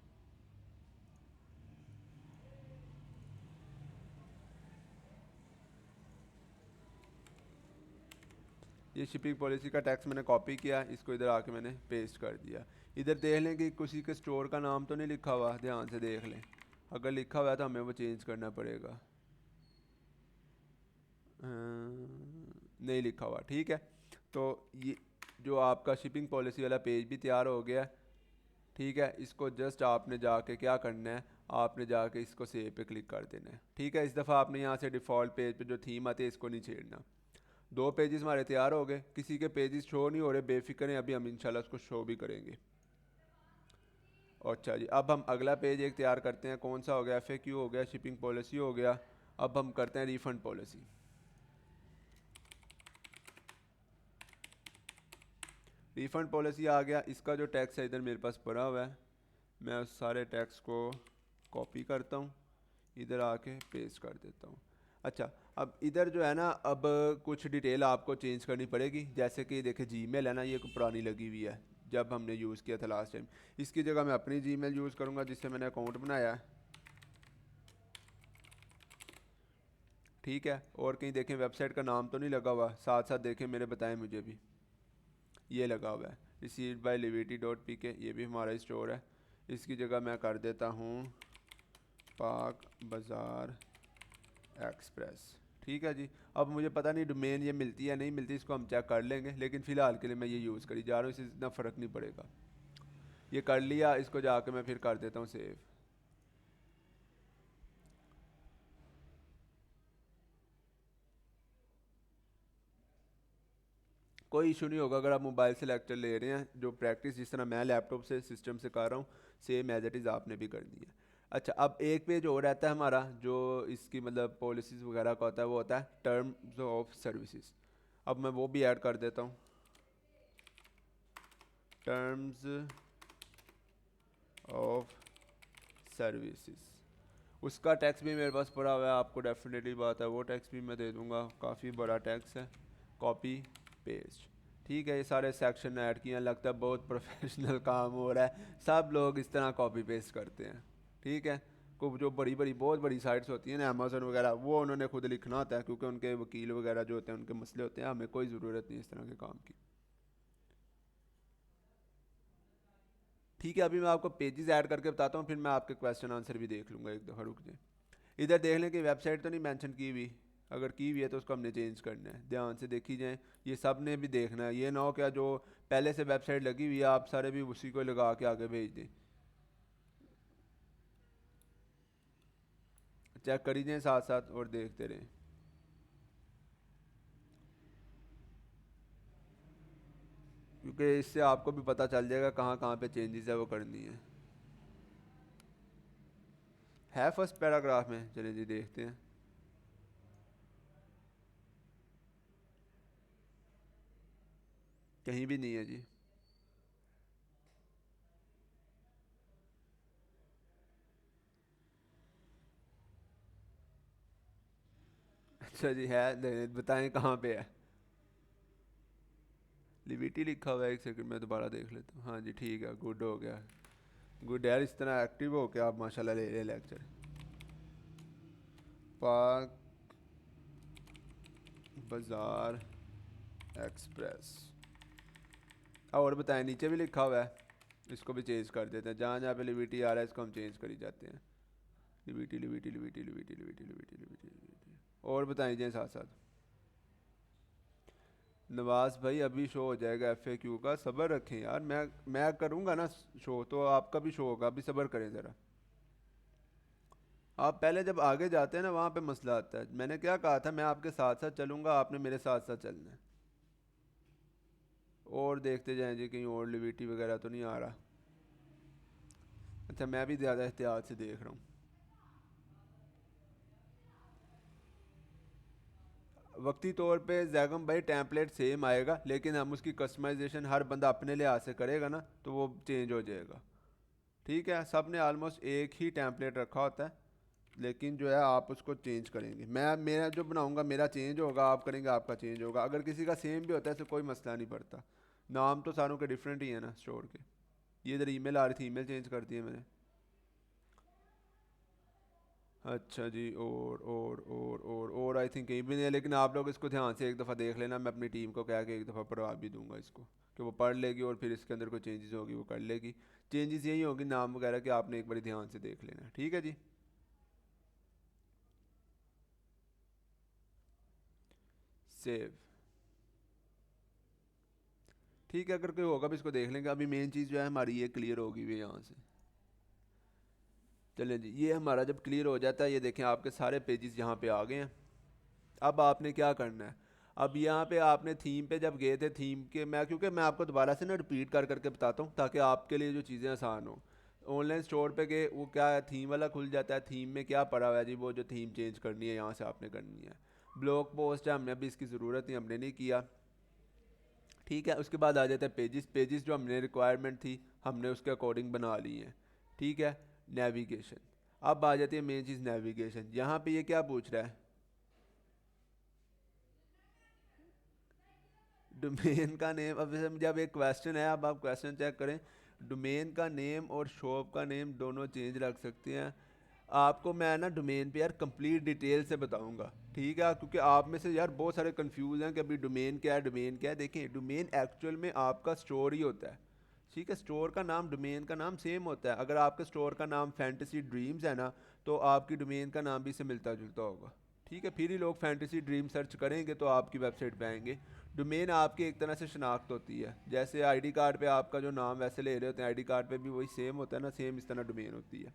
ये शिपिंग पॉलिसी का टैक्स मैंने कॉपी किया, इसको इधर आके मैंने पेस्ट कर दिया। इधर देख लें कि किसी के स्टोर का नाम तो नहीं लिखा हुआ, ध्यान से देख लें। अगर लिखा हुआ है तो हमें वो चेंज करना पड़ेगा। नहीं लिखा हुआ, ठीक है। तो ये जो आपका शिपिंग पॉलिसी वाला पेज भी तैयार हो गया, ठीक है। इसको जस्ट आपने जाके क्या करना है, आपने जाके इसको सेव पे क्लिक कर देना है, ठीक है। इस दफ़ा आपने यहाँ से डिफ़ॉल्ट पेज पे जो थीम आती है इसको नहीं छेड़ना। दो पेजेस हमारे तैयार हो गए। किसी के पेजेस शो नहीं हो रहे, बेफिक्र हैं, अभी हम इंशाल्लाह उसको शो भी करेंगे। अच्छा जी, अब हम अगला पेज एक तैयार करते हैं। कौन सा हो गया? FAQ हो गया, शिपिंग पॉलिसी हो गया। अब हम करते हैं रिफ़ंड पॉलिसी। रिफ़ंड पॉलिसी आ गया। इसका जो टैक्स है इधर मेरे पास पड़ा हुआ है, मैं उस सारे टैक्स को कॉपी करता हूँ, इधर आके पेस्ट कर देता हूँ। अच्छा, अब इधर जो है ना, अब कुछ डिटेल आपको चेंज करनी पड़ेगी। जैसे कि देखिए जीमेल है ना, ये पुरानी लगी हुई है, जब हमने यूज़ किया था लास्ट टाइम। इसकी जगह मैं अपनी जीमेल यूज़ करूँगा जिससे मैंने अकाउंट बनाया है, ठीक है। और कहीं देखें वेबसाइट का नाम तो नहीं लगा हुआ, साथ साथ देखें मेरे, बताएं मुझे भी। ये लगा हुआ है रिसीव्ड बाय liberty.pk, ये भी हमारा स्टोर है। इसकी जगह मैं कर देता हूँ पाक बाज़ार एक्सप्रेस, ठीक है जी। अब मुझे पता नहीं डोमेन ये मिलती है नहीं मिलती, इसको हम चेक कर लेंगे, लेकिन फ़िलहाल के लिए मैं ये यूज़ करी जा रहा हूँ, इससे इतना फ़र्क नहीं पड़ेगा। ये कर लिया, इसको जाके मैं फिर कर देता हूँ सेव। कोई इशू नहीं होगा अगर आप मोबाइल से लेक्चर ले रहे हैं। जो प्रैक्टिस जिस तरह मैं लैपटॉप से सिस्टम से कर रहा हूँ, सेम एज इट इज़ आपने भी करनी है। अच्छा, अब एक पेज और रहता है हमारा, जो इसकी मतलब पॉलिसीज़ वगैरह का होता है, वो होता है टर्म्स ऑफ सर्विसेज। अब मैं वो भी ऐड कर देता हूँ, टर्म्स ऑफ सर्विसेज। उसका टैक्स भी मेरे पास पड़ा हुआ है, आपको डेफिनेटली बात है, वो टैक्स भी मैं दे दूँगा। काफ़ी बड़ा टैक्स है। कॉपी पेस्ट, ठीक है। ये सारे सेक्शन ऐड किए हैं, लगता है बहुत प्रोफेशनल काम हो रहा है। सब लोग इस तरह कॉपी पेस्ट करते हैं, ठीक है। को जो बड़ी बड़ी बहुत बड़ी साइट्स होती हैं ना, अमेजोन वगैरह, वो उन्होंने खुद लिखना होता है, क्योंकि उनके वकील वगैरह जो होते हैं उनके मसले होते हैं। हमें कोई ज़रूरत नहीं इस तरह के काम की, ठीक है। अभी मैं आपको पेजेस ऐड करके बताता हूँ, फिर मैं आपके क्वेश्चन आंसर भी देख लूँगा। एक दफ़ा रुक जाए, इधर देख लें कि वेबसाइट तो नहीं मेंशन की हुई। अगर की हुई है तो उसको हमने चेंज करना है, ध्यान से देखी जाए। ये सब ने भी देखना है, ये ना हो क्या जो पहले से वेबसाइट लगी हुई है आप सारे भी उसी को लगा के आगे भेज दें। चेक करी जाए साथ साथ और देखते रहें। क्योंकि इससे आपको भी पता चल जाएगा कहाँ कहाँ पे चेंजेस है वो करनी है फर्स्ट पैराग्राफ में। चलिए जी देखते हैं। कहीं भी नहीं है जी। अच्छा जी, है, बताएं कहाँ पे है। लिविटी लिखा हुआ है, एक सेकंड में दोबारा देख लेता हूँ। हाँ जी ठीक है, गुड हो गया। गुड यार, इस तरह एक्टिव हो के आप माशाल्लाह ले रहे लेक्चर। पाक बाज़ार एक्सप्रेस। और बताएं, नीचे भी लिखा हुआ है, इसको भी चेंज कर देते हैं। जहाँ जहाँ पे लिविटी आ रहा है इसको हम चेंज करी जाते हैं। लिविटी लिविटी लिविटी लिविटी लिविटी लिविटी लिविटी लिविटी। और बताएं जी साथ साथ। नवाज भाई अभी शो हो जाएगा FAQ का, सब्र रखें यार। मैं करूँगा ना शो, तो आपका भी शो होगा, अभी सब्र करें ज़रा। आप पहले जब आगे जाते हैं ना, वहाँ पे मसला आता है। मैंने क्या कहा था, मैं आपके साथ साथ चलूँगा, आपने मेरे साथ साथ चलना है। और देखते जाएं जी कहीं और लिविटी वगैरह तो नहीं आ रहा। अच्छा, मैं भी ज़्यादा एहतियात से देख रहा हूँ। वक्ती तौर पे जैगम भाई टेम्पलेट सेम आएगा, लेकिन हम उसकी कस्टमाइजेशन हर बंदा अपने लिहाज से करेगा ना, तो वो चेंज हो जाएगा। ठीक है, सब ने ऑलमोस्ट एक ही टेम्पलेट रखा होता है, लेकिन जो है आप उसको चेंज करेंगे। मैं मेरा जो बनाऊंगा मेरा चेंज होगा, आप करेंगे आपका चेंज होगा। अगर किसी का सेम भी होता है तो कोई मसला नहीं पड़ता। नाम तो सारों के डिफरेंट ही है ना स्टोर के। ये इधर ईमेल आ रही थी, ईमेल चेंज कर दी है मैंने। अच्छा जी, और आई थिंक कहीं भी नहीं है, लेकिन आप लोग इसको ध्यान से एक दफ़ा देख लेना। मैं अपनी टीम को कह के एक दफ़ा पढ़वा भी दूंगा इसको, कि वो पढ़ लेगी और फिर इसके अंदर कोई चेंजेस होगी वो कर लेगी। चेंजेस यही होगी नाम वगैरह कि आपने एक बार ध्यान से देख लेना। ठीक है जी, सेव। ठीक है, अगर कोई होगा भी इसको देख लेंगे। अभी मेन चीज़ जो है हमारी ये क्लियर होगी भी यहाँ से। चलें जी, ये हमारा जब क्लियर हो जाता है, ये देखें आपके सारे पेजेस यहाँ पे आ गए हैं। अब आपने क्या करना है, अब यहाँ पे आपने थीम पे जब गए थे, थीम के मैं क्योंकि मैं आपको दोबारा से ना रिपीट कर करके बताता हूँ ताकि आपके लिए जो चीज़ें आसान हो। ऑनलाइन स्टोर पे गए, वो क्या है, थीम वाला खुल जाता है। थीम में क्या पड़ा हुआ है जी, वो जो थीम चेंज करनी है यहाँ से आपने करनी है। ब्लॉग पोस्ट है, हमने अभी इसकी ज़रूरत नहीं, हमने नहीं किया। ठीक है, उसके बाद आ जाता है पेजेस। पेजेस जो हमने रिक्वायरमेंट थी हमने उसके अकॉर्डिंग बना ली है। ठीक है, नेविगेशन। अब आ जाती है मेन चीज़, नेविगेशन। यहाँ पे ये क्या पूछ रहा है, डोमेन का नेम। अब जब एक क्वेश्चन है, अब आप क्वेश्चन चेक करें। डोमेन का नेम और शॉप का नेम दोनों चेंज रख सकते हैं। आपको मैं ना डोमेन पे यार कंप्लीट डिटेल से बताऊंगा, ठीक है, क्योंकि आप में से यार बहुत सारे कंफ्यूज हैं कि अभी डोमेन क्या है, डोमेन क्या है। देखें, डोमेन एक्चुअल में आपका स्टोर ही होता है। ठीक है, स्टोर का नाम डोमेन का नाम सेम होता है। अगर आपके स्टोर का नाम फैंटेसी ड्रीम्स है ना, तो आपकी डोमेन का नाम भी इससे मिलता जुलता होगा। ठीक है, फिर ही लोग फैंटेसी ड्रीम सर्च करेंगे तो आपकी वेबसाइट पे आएंगे। डोमेन आपकी एक तरह से शनाख्त होती है, जैसे आईडी कार्ड पे आपका जो नाम वैसे ले रहे होते हैं, आईडी कार्ड पे भी वही सेम होता है ना, सेम इस तरह डोमेन होती है।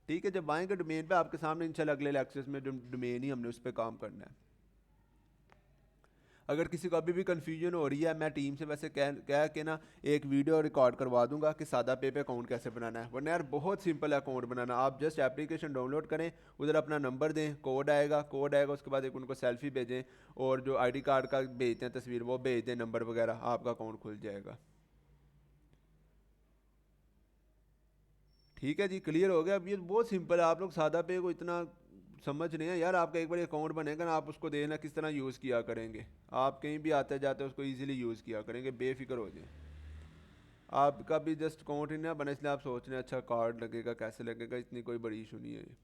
ठीक है, जब आएंगे डोमेन पे आपके सामने इंशाल्लाह अगले लेक्चर्स में डोमेन ही हमने उस पर काम करना है। अगर किसी को अभी भी कन्फ्यूजन हो रही है, मैं टीम से वैसे कह के ना एक वीडियो रिकॉर्ड करवा दूंगा कि सादा पे अकाउंट कैसे बनाना है। वरना यार बहुत सिंपल है अकाउंट बनाना। आप जस्ट एप्लीकेशन डाउनलोड करें, उधर अपना नंबर दें, कोड आएगा, उसके बाद एक उनको सेल्फी भेजें, और जो आईडी कार्ड का भेजते हैं तस्वीर वो भेज दें, नंबर वगैरह, आपका अकाउंट खुल जाएगा। ठीक है जी, क्लियर हो गया। अब ये बहुत सिंपल है, आप लोग सादा पे को इतना समझ नहीं है यार। आपका एक बार अकाउंट बनेगा ना, आप उसको देखना किस तरह यूज़ किया करेंगे। आप कहीं भी आते जाते उसको इजीली यूज़ किया करेंगे, बेफिक्र हो जाए। आपका भी जस्ट अकाउंट ही ना बने इसलिए आप सोच रहे हैं अच्छा कार्ड लगेगा कैसे लगेगा, इतनी कोई बड़ी इशू नहीं है ये।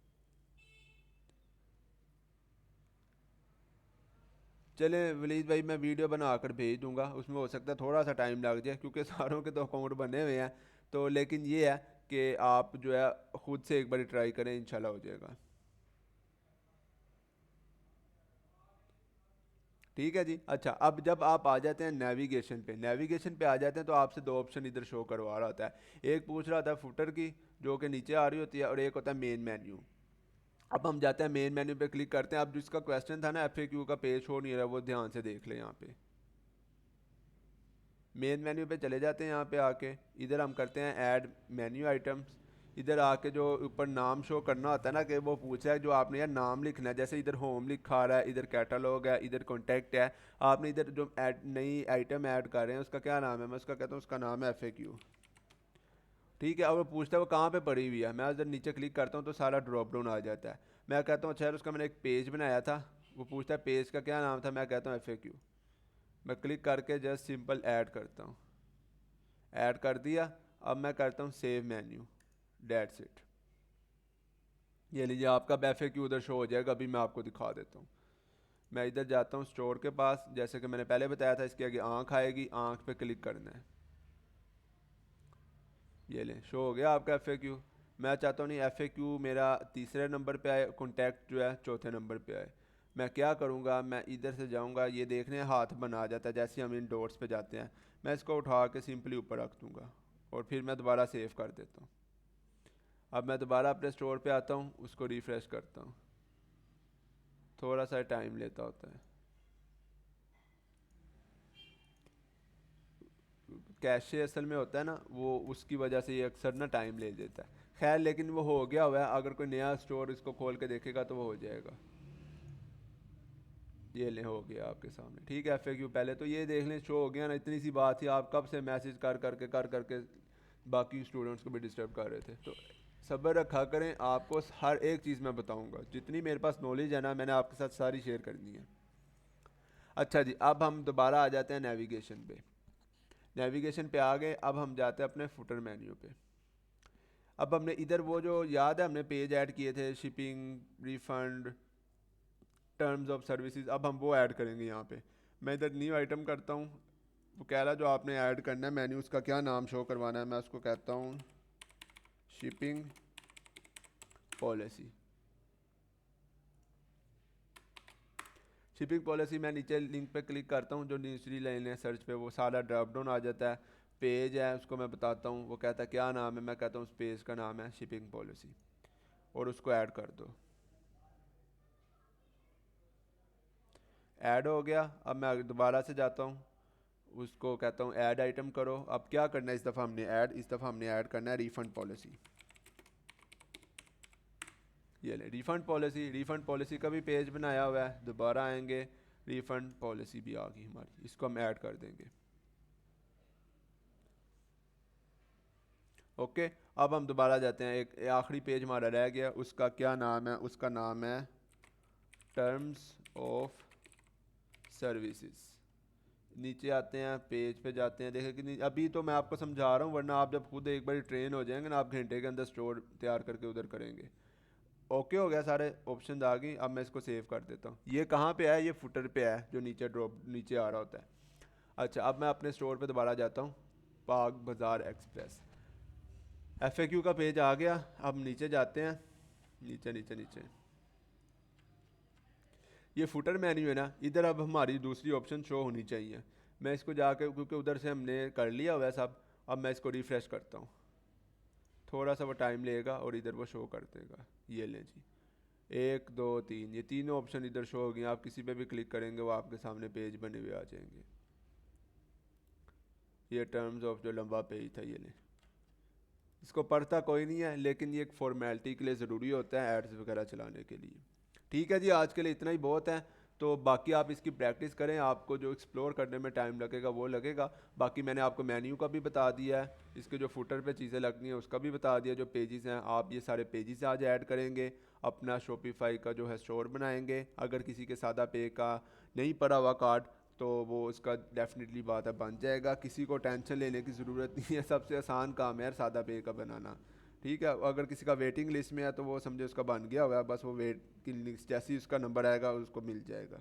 चलें वलीद भाई, मैं वीडियो बना कर भेज दूंगा, उसमें हो सकता है थोड़ा सा टाइम लग जाए क्योंकि सारों के तो अकाउंट बने हुए हैं। तो लेकिन ये है कि आप जो है खुद से एक बार ट्राई करें, इंशाल्लाह हो जाएगा। ठीक है जी। अच्छा, अब जब आप आ जाते हैं नेविगेशन पे आ जाते हैं तो आपसे दो ऑप्शन इधर शो करवा रहा होता है। एक पूछ रहा होता है फुटर की, जो कि नीचे आ रही होती है, और एक होता है मेन मेन्यू। अब हम जाते हैं मेन मेन्यू पे क्लिक करते हैं। अब जिसका क्वेश्चन था ना एफएक्यू का पेज शो नहीं रहा, वो ध्यान से देख ले यहाँ पे। मेन मेन्यू पे चले जाते हैं, यहाँ पे आके इधर हम करते हैं ऐड मेन्यू आइटम्स। इधर आके जो ऊपर नाम शो करना होता है ना, कि वो पूछा है जो आपने यार नाम लिखना है, जैसे इधर होम लिखा आ रहा है, इधर कैटलॉग है, इधर कॉन्टैक्ट है। आपने इधर जो ऐड नई आइटम ऐड कर रहे हैं उसका क्या नाम है, मैं उसका कहता हूँ उसका नाम है एफएक्यू। ठीक है, और वो पूछता है वो कहाँ पे पड़ी हुई है। मैं उधर नीचे क्लिक करता हूँ तो सारा ड्रॉप डाउन आ जाता है। मैं कहता हूँ अच्छा यार उसका मैंने एक पेज बनाया था, वो पूछता है पेज का क्या नाम था, मैं कहता हूँ एफएक्यू। मैं क्लिक करके जस्ट सिंपल ऐड करता हूँ, ऐड कर दिया। अब मैं करता हूँ सेव मेन्यू, डेट्स इट। ये लीजिए आपका एफएक्यू उधर शो हो जाएगा। अभी मैं आपको दिखा देता हूँ। मैं इधर जाता हूँ स्टोर के पास, जैसे कि मैंने पहले बताया था, इसके आगे आँख आएगी, आँख पे क्लिक करना है। ये लें, शो हो गया आपका एफएक्यू। मैं चाहता हूँ नहीं एफएक्यू मेरा तीसरे नंबर पे आए, कॉन्टैक्ट जो है चौथे नंबर पे आए। मैं क्या करूँगा, मैं इधर से जाऊँगा, ये देखने हाथ बना जाता है जैसे हम इन डॉट्स पे जाते हैं। मैं इसको उठा के सिंपली ऊपर रख दूँगा और फिर मैं दोबारा सेव कर देता हूँ। अब मैं दोबारा अपने स्टोर पे आता हूँ, उसको रिफ़्रेश करता हूँ, थोड़ा सा टाइम लेता होता है। कैशे असल में होता है ना, वो उसकी वजह से ये अक्सर ना टाइम ले लेता है। खैर लेकिन वो हो गया हुआ है, अगर कोई नया स्टोर इसको खोल के देखेगा तो वो हो जाएगा। ये ले हो गया आपके सामने। ठीक है, FAQ पहले तो ये देख लें, शो हो गया ना। इतनी सी बात थी, आप कब से मैसेज कर करके बाकी स्टूडेंट्स को भी डिस्टर्ब कर रहे थे। तो सब्र रखा करें, आपको हर एक चीज़ मैं बताऊंगा, जितनी मेरे पास नॉलेज है ना मैंने आपके साथ सारी शेयर करनी है। अच्छा जी, अब हम दोबारा आ जाते हैं नेविगेशन पे। नेविगेशन पे आ गए, अब हम जाते हैं अपने फुटर मेन्यू पे। अब हमने इधर वो जो याद है हमने पेज ऐड किए थे, shipping, refund, terms of services, अब हम वो ऐड करेंगे यहाँ पे। मैं इधर न्यू आइटम करता हूँ। वो कह रहा जो आपने ऐड करना है मेन्यू, उसका क्या नाम शो करवाना है, मैं उसको कहता हूँ शिपिंग पॉलिसी। शिपिंग पॉलिसी मैं नीचे लिंक पे क्लिक करता हूँ, जो दूसरी लाइन है सर्च पे, वो सारा ड्रॉप डाउन आ जाता है। पेज है उसको मैं बताता हूँ, वो कहता है क्या नाम है, मैं कहता हूँ उस पेज का नाम है शिपिंग पॉलिसी, और उसको ऐड कर दो। ऐड हो गया। अब मैं दोबारा से जाता हूँ, उसको कहता हूँ ऐड आइटम करो। अब क्या करना है, इस दफ़ा हमने ऐड करना है रिफ़ंड पॉलिसी। ये ले रिफ़ंड पॉलिसी का भी पेज बनाया हुआ है। दोबारा आएंगे, रिफ़ंड पॉलिसी भी आ गई हमारी, इसको हम ऐड कर देंगे। ओके, अब हम दोबारा जाते हैं, एक आखिरी पेज हमारा रह गया, उसका क्या नाम है, उसका नाम है टर्म्स ऑफ सर्विसेज। नीचे आते हैं, पेज पे जाते हैं, देखें कि अभी तो मैं आपको समझा रहा हूँ, वरना आप जब खुद एक बार ट्रेन हो जाएंगे ना, आप घंटे के अंदर स्टोर तैयार करके उधर करेंगे। ओके हो गया, सारे ऑप्शन आ गई। अब मैं इसको सेव कर देता हूँ। ये कहाँ पे है, ये फुटर पे है, जो नीचे आ रहा होता है। अच्छा, अब मैं अपने स्टोर पे दोबारा जाता हूँ, पाक बाज़ार एक्सप्रेस। FAQ का पेज आ गया। अब नीचे जाते हैं, नीचे नीचे नीचे ये फुटर मेन्यू है ना, इधर अब हमारी दूसरी ऑप्शन शो होनी चाहिए। मैं इसको जाकर, क्योंकि उधर से हमने कर लिया हुआ है सब, अब मैं इसको रिफ़्रेश करता हूँ। थोड़ा सा वो टाइम लेगा और इधर वो शो कर देगा। ये लें जी, 1 2 3, ये तीनों ऑप्शन इधर शो हो गए। आप किसी पे भी क्लिक करेंगे, वो आपके सामने पेज बने हुए आ जाएंगे। ये टर्म्स ऑफ जो लंबा पेज था, ये लें। इसको पढ़ता कोई नहीं है, लेकिन ये एक फॉर्मेलिटी के लिए ज़रूरी होता है एड्स वगैरह चलाने के लिए। ठीक है जी, आज के लिए इतना ही बहुत है। तो बाकी आप इसकी प्रैक्टिस करें, आपको जो एक्सप्लोर करने में टाइम लगेगा वो लगेगा। बाकी मैंने आपको मेन्यू का भी बता दिया है, इसके जो फुटर पे चीज़ें लगनी है उसका भी बता दिया। जो पेजेस हैं, आप ये सारे पेजेस आज ऐड करेंगे, अपना शॉपिफाई का जो है स्टोर बनाएंगे। अगर किसी के सादा पे का नहीं पड़ा हुआ कार्ड, तो वो उसका डेफिनेटली बात है बन जाएगा। किसी को टेंशन लेने की ज़रूरत नहीं है, सबसे आसान काम है यार सादा पे का बनाना। ठीक है, अगर किसी का वेटिंग लिस्ट में है तो वो समझे उसका बन गया हुआ है, बस वो वेट की लिस्ट जैसे ही उसका नंबर आएगा उसको मिल जाएगा।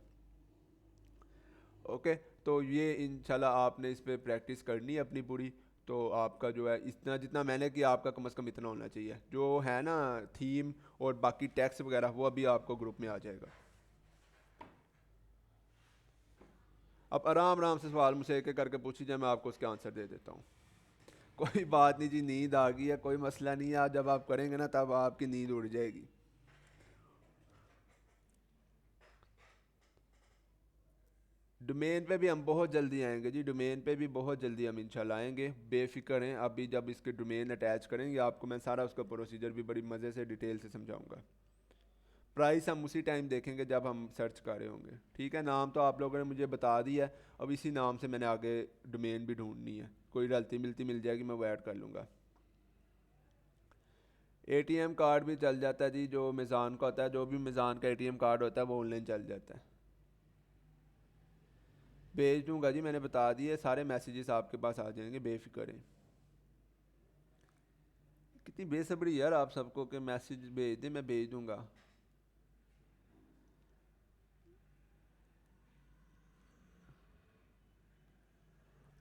ओके, तो ये इंशाल्लाह आपने इस पर प्रैक्टिस करनी है अपनी पूरी। तो आपका जो है इतना जितना मैंने किया, आपका कम से कम इतना होना चाहिए। जो है ना थीम और बाकी टैक्स वगैरह, वो अभी आपको ग्रुप में आ जाएगा। अब आराम आराम से सवाल मुझसे एक एक करके पूछी जाए, मैं आपको उसके आंसर दे देता हूँ। कोई बात नहीं जी, नींद आ गई है, कोई मसला नहीं है। आज जब आप करेंगे ना, तब आपकी नींद उड़ जाएगी। डोमेन पे भी हम बहुत जल्दी आएंगे जी, डोमेन पे भी बहुत जल्दी हम इंशाल्लाह आएंगे, बेफिक्र हैं। अभी जब इसके डोमेन अटैच करेंगे, आपको मैं सारा उसका प्रोसीजर भी बड़ी मज़े से डिटेल से समझाऊंगा। प्राइस हम उसी टाइम देखेंगे जब हम सर्च कर रहे होंगे। ठीक है, नाम तो आप लोगों ने मुझे बता दिया है, अब इसी नाम से मैंने आगे डोमेन भी ढूंढनी है। कोई रलती मिलती मिल जाएगी, मैं वो ऐड कर लूँगा। ATM कार्ड भी चल जाता है जी, जो मिज़ान का होता है, जो भी मिज़ान का ATM कार्ड होता है वो ऑनलाइन चल जाता है। भेज दूंगा जी, मैंने बता दिए, सारे मैसेजेस आपके पास आ जाएंगे, बेफिक्र हैं। कितनी बेसब्री यार आप सबको कि मैसेज भेज दे, मैं भेज दूंगा।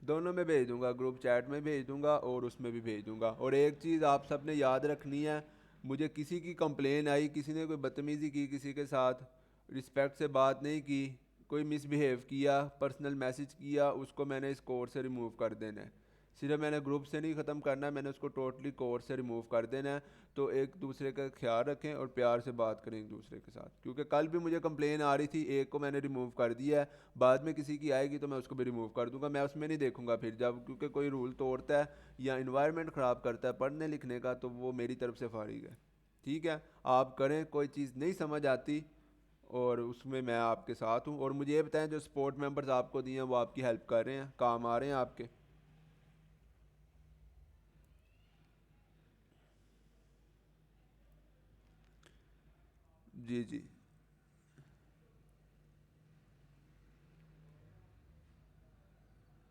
दोनों में भेज दूंगा, ग्रुप चैट में भेज दूंगा और उसमें भी भेज दूंगा। और एक चीज़ आप सब ने याद रखनी है, मुझे किसी की कंप्लेन आई, किसी ने कोई बदतमीज़ी की किसी के साथ, रिस्पेक्ट से बात नहीं की, कोई मिसबिहेव किया, पर्सनल मैसेज किया, उसको मैंने इस कोर्स से रिमूव कर देना है। सिर्फ मैंने ग्रुप से नहीं ख़त्म करना है, मैंने उसको टोटली कोर्स से रिमूव कर देना है। तो एक दूसरे का ख्याल रखें और प्यार से बात करें एक दूसरे के साथ, क्योंकि कल भी मुझे कंप्लेन आ रही थी, एक को मैंने रिमूव कर दिया है, बाद में किसी की आएगी तो मैं उसको भी रिमूव कर दूंगा। मैं उसमें नहीं देखूंगा फिर जब, क्योंकि कोई रूल तोड़ता है या इन्वायरमेंट ख़राब करता है पढ़ने लिखने का, तो वो मेरी तरफ से फारिग है। ठीक है, आप करें, कोई चीज़ नहीं समझ आती और उसमें मैं आपके साथ हूँ। और मुझे ये बताएं, जो सपोर्ट मेंबर्स आपको दिए हैं वो आपकी हेल्प कर रहे हैं, काम आ रहे हैं आपके? जी जी।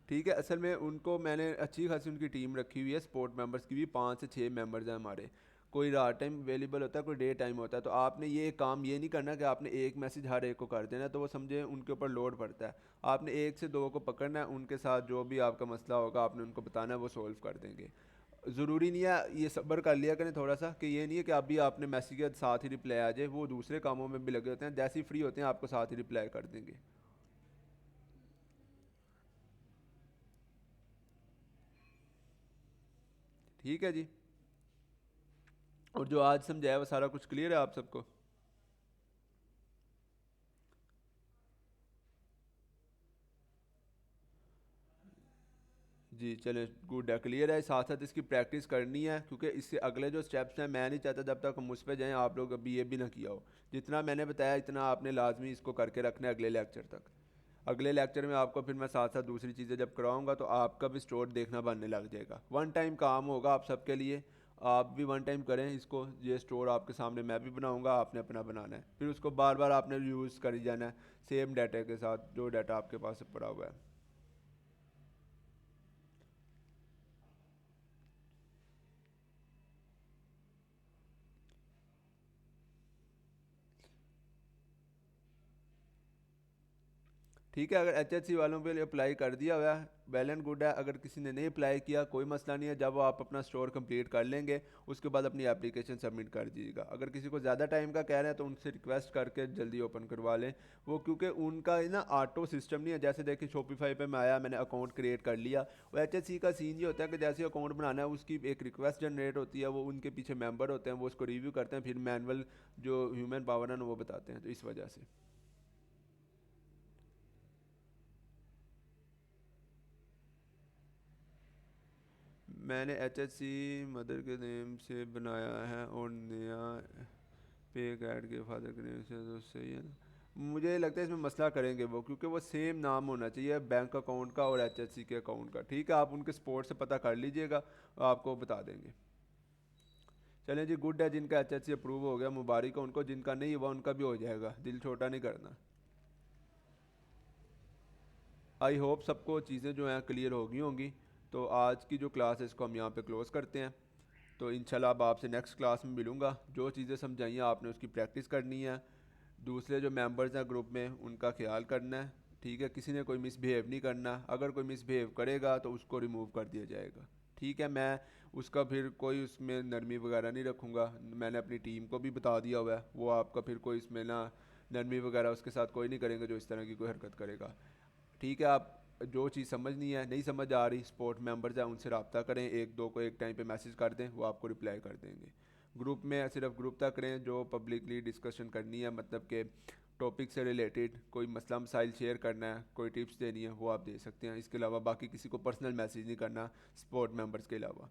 ठीक है, असल में उनको मैंने अच्छी खासी उनकी टीम रखी हुई है, सपोर्ट मेंबर्स की भी 5 से 6 मेंबर्स हैं हमारे। कोई रात टाइम अवेलेबल होता है, कोई डे टाइम होता है। तो आपने ये काम ये नहीं करना कि आपने एक मैसेज हर एक को कर देना, तो वो समझे उनके ऊपर लोड पड़ता है। आपने 1 से 2 को पकड़ना है, उनके साथ जो भी आपका मसला होगा आपने उनको बताना है, वो सोल्व कर देंगे। ज़रूरी नहीं है, ये सब्र कर लिया करें थोड़ा सा, कि ये नहीं है कि अभी आपने मैसेज किया साथ ही रिप्लाई आ जाए। वो दूसरे कामों में भी लगे होते हैं, जैसे ही फ्री होते हैं आपको साथ ही रिप्लाई कर देंगे। ठीक है जी। और जो आज समझाया वो सारा कुछ क्लियर है आप सबको? जी चलें, गुड है, क्लियर है। साथ साथ इसकी प्रैक्टिस करनी है, क्योंकि इससे अगले जो स्टेप्स हैं मैं नहीं चाहता जब तक हम उस पर जाएँ आप लोग अभी ये भी ना किया हो। जितना मैंने बताया इतना आपने लाजमी इसको करके रखना है अगले लेक्चर तक। अगले लेक्चर में आपको फिर मैं साथ साथ दूसरी चीज़ें जब कराऊंगा तो आपका भी स्टोर देखना बनने लग जाएगा। वन टाइम काम होगा आप सबके लिए। आप भी वन टाइम करें इसको, ये स्टोर आपके सामने मैं भी बनाऊंगा, आपने अपना बनाना है, फिर उसको बार बार आपने यूज़ करी जाना है सेम डाटा के साथ जो डाटा आपके पास पड़ा हुआ है। ठीक है, अगर एचएससी वालों के लिए अप्लाई कर दिया हुआ है वेल एंड गुड है। अगर किसी ने नहीं अप्लाई किया कोई मसला नहीं है, जब वो आप अपना स्टोर कंप्लीट कर लेंगे उसके बाद अपनी एप्लीकेशन सबमिट कर दीजिएगा। अगर किसी को ज़्यादा टाइम का कह रहे हैं तो उनसे रिक्वेस्ट करके जल्दी ओपन करवा लें वो, क्योंकि उनका ना ऑटो सिस्टम नहीं है। जैसे देखिए शॉपिफाई पे मैं आया, मैंने अकाउंट क्रिएट कर लिया। वो एचएससी का सीन ये होता है कि जैसे अकाउंट बनाना है उसकी एक रिक्वेस्ट जनरेट होती है, वो उनके पीछे मेंबर होते हैं, वो उसको रिव्यू करते हैं, फिर मैनुअल जो ह्यूमन पावर है ना वो बताते हैं, तो इस वजह से। मैंने एच एस सी मदर के नेम से बनाया है और नया पे ऐड के फादर के नेम से, तो सही है ना? मुझे लगता है इसमें मसला करेंगे वो, क्योंकि वो सेम नाम होना चाहिए बैंक अकाउंट का और एच एस सी के अकाउंट का। ठीक है, आप उनके स्पोर्ट से पता कर लीजिएगा, आपको बता देंगे। चलें जी, गुड है। जिनका एच एस सी अप्रूव हो गया मुबारक है उनको, जिनका नहीं हुआ उनका भी हो जाएगा, दिल छोटा नहीं करना। आई होप सबको चीज़ें जो हैं क्लियर हो गई होंगी। तो आज की जो क्लास है इसको हम यहाँ पे क्लोज़ करते हैं। तो इंशाल्लाह अब आपसे नेक्स्ट क्लास में मिलूँगा। जो चीज़ें समझाई आपने उसकी प्रैक्टिस करनी है। दूसरे जो मेंबर्स हैं ग्रुप में उनका ख्याल करना है। ठीक है, किसी ने कोई मिसबिहेव नहीं करना। अगर कोई मिसबिहेव करेगा तो उसको रिमूव कर दिया जाएगा। ठीक है, मैं उसका फिर कोई उसमें नरमी वगैरह नहीं रखूँगा। मैंने अपनी टीम को भी बता दिया हुआ है, वो आपका फिर कोई इसमें ना नरमी वगैरह उसके साथ कोई नहीं करेंगे जो इस तरह की कोई हरकत करेगा। ठीक है, आप जो चीज़ समझनी है नहीं समझ आ रही, सपोर्ट मेंबर्स हैं उनसे रब्ता करें, एक दो को एक टाइम पे मैसेज कर दें, वो आपको रिप्लाई कर देंगे। ग्रुप में सिर्फ ग्रुप तक करें, जो पब्लिकली डिस्कशन करनी है, मतलब कि टॉपिक से रिलेटेड कोई मसला मसाइल शेयर करना है, कोई टिप्स देनी है, वो आप दे सकते हैं। इसके अलावा बाकी किसी को पर्सनल मैसेज नहीं करना सपोर्ट मेंबर्स के अलावा।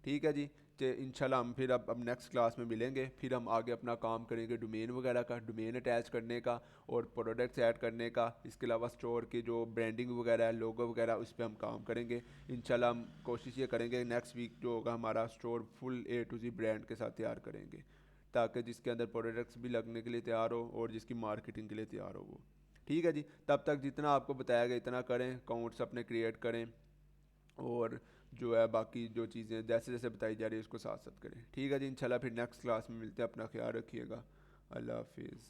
ठीक है जी। तो इंशाल्लाह हम फिर अब नेक्स्ट क्लास में मिलेंगे, फिर हम आगे अपना काम करेंगे डोमेन वगैरह का, डोमेन अटैच करने का और प्रोडक्ट्स ऐड करने का। इसके अलावा स्टोर की जो ब्रांडिंग वगैरह है, लोगो वगैरह, उस पर हम काम करेंगे। इंशाल्लाह हम कोशिश ये करेंगे नेक्स्ट वीक जो होगा हमारा store full A to Z brand के साथ तैयार करेंगे, ताकि जिसके अंदर प्रोडक्ट्स भी लगने के लिए तैयार हो और जिसकी मार्केटिंग के लिए तैयार हो वो। ठीक है जी, तब तक जितना आपको बताया गया इतना करें, अकाउंट्स अपने क्रिएट करें और जो है बाकी जो चीज़ें जैसे जैसे बताई जा रही है उसको साथ साथ करें। ठीक है जी, इंशाल्लाह फिर नेक्स्ट क्लास में मिलते हैं। अपना ख्याल रखिएगा। अल्लाह हाफिज़।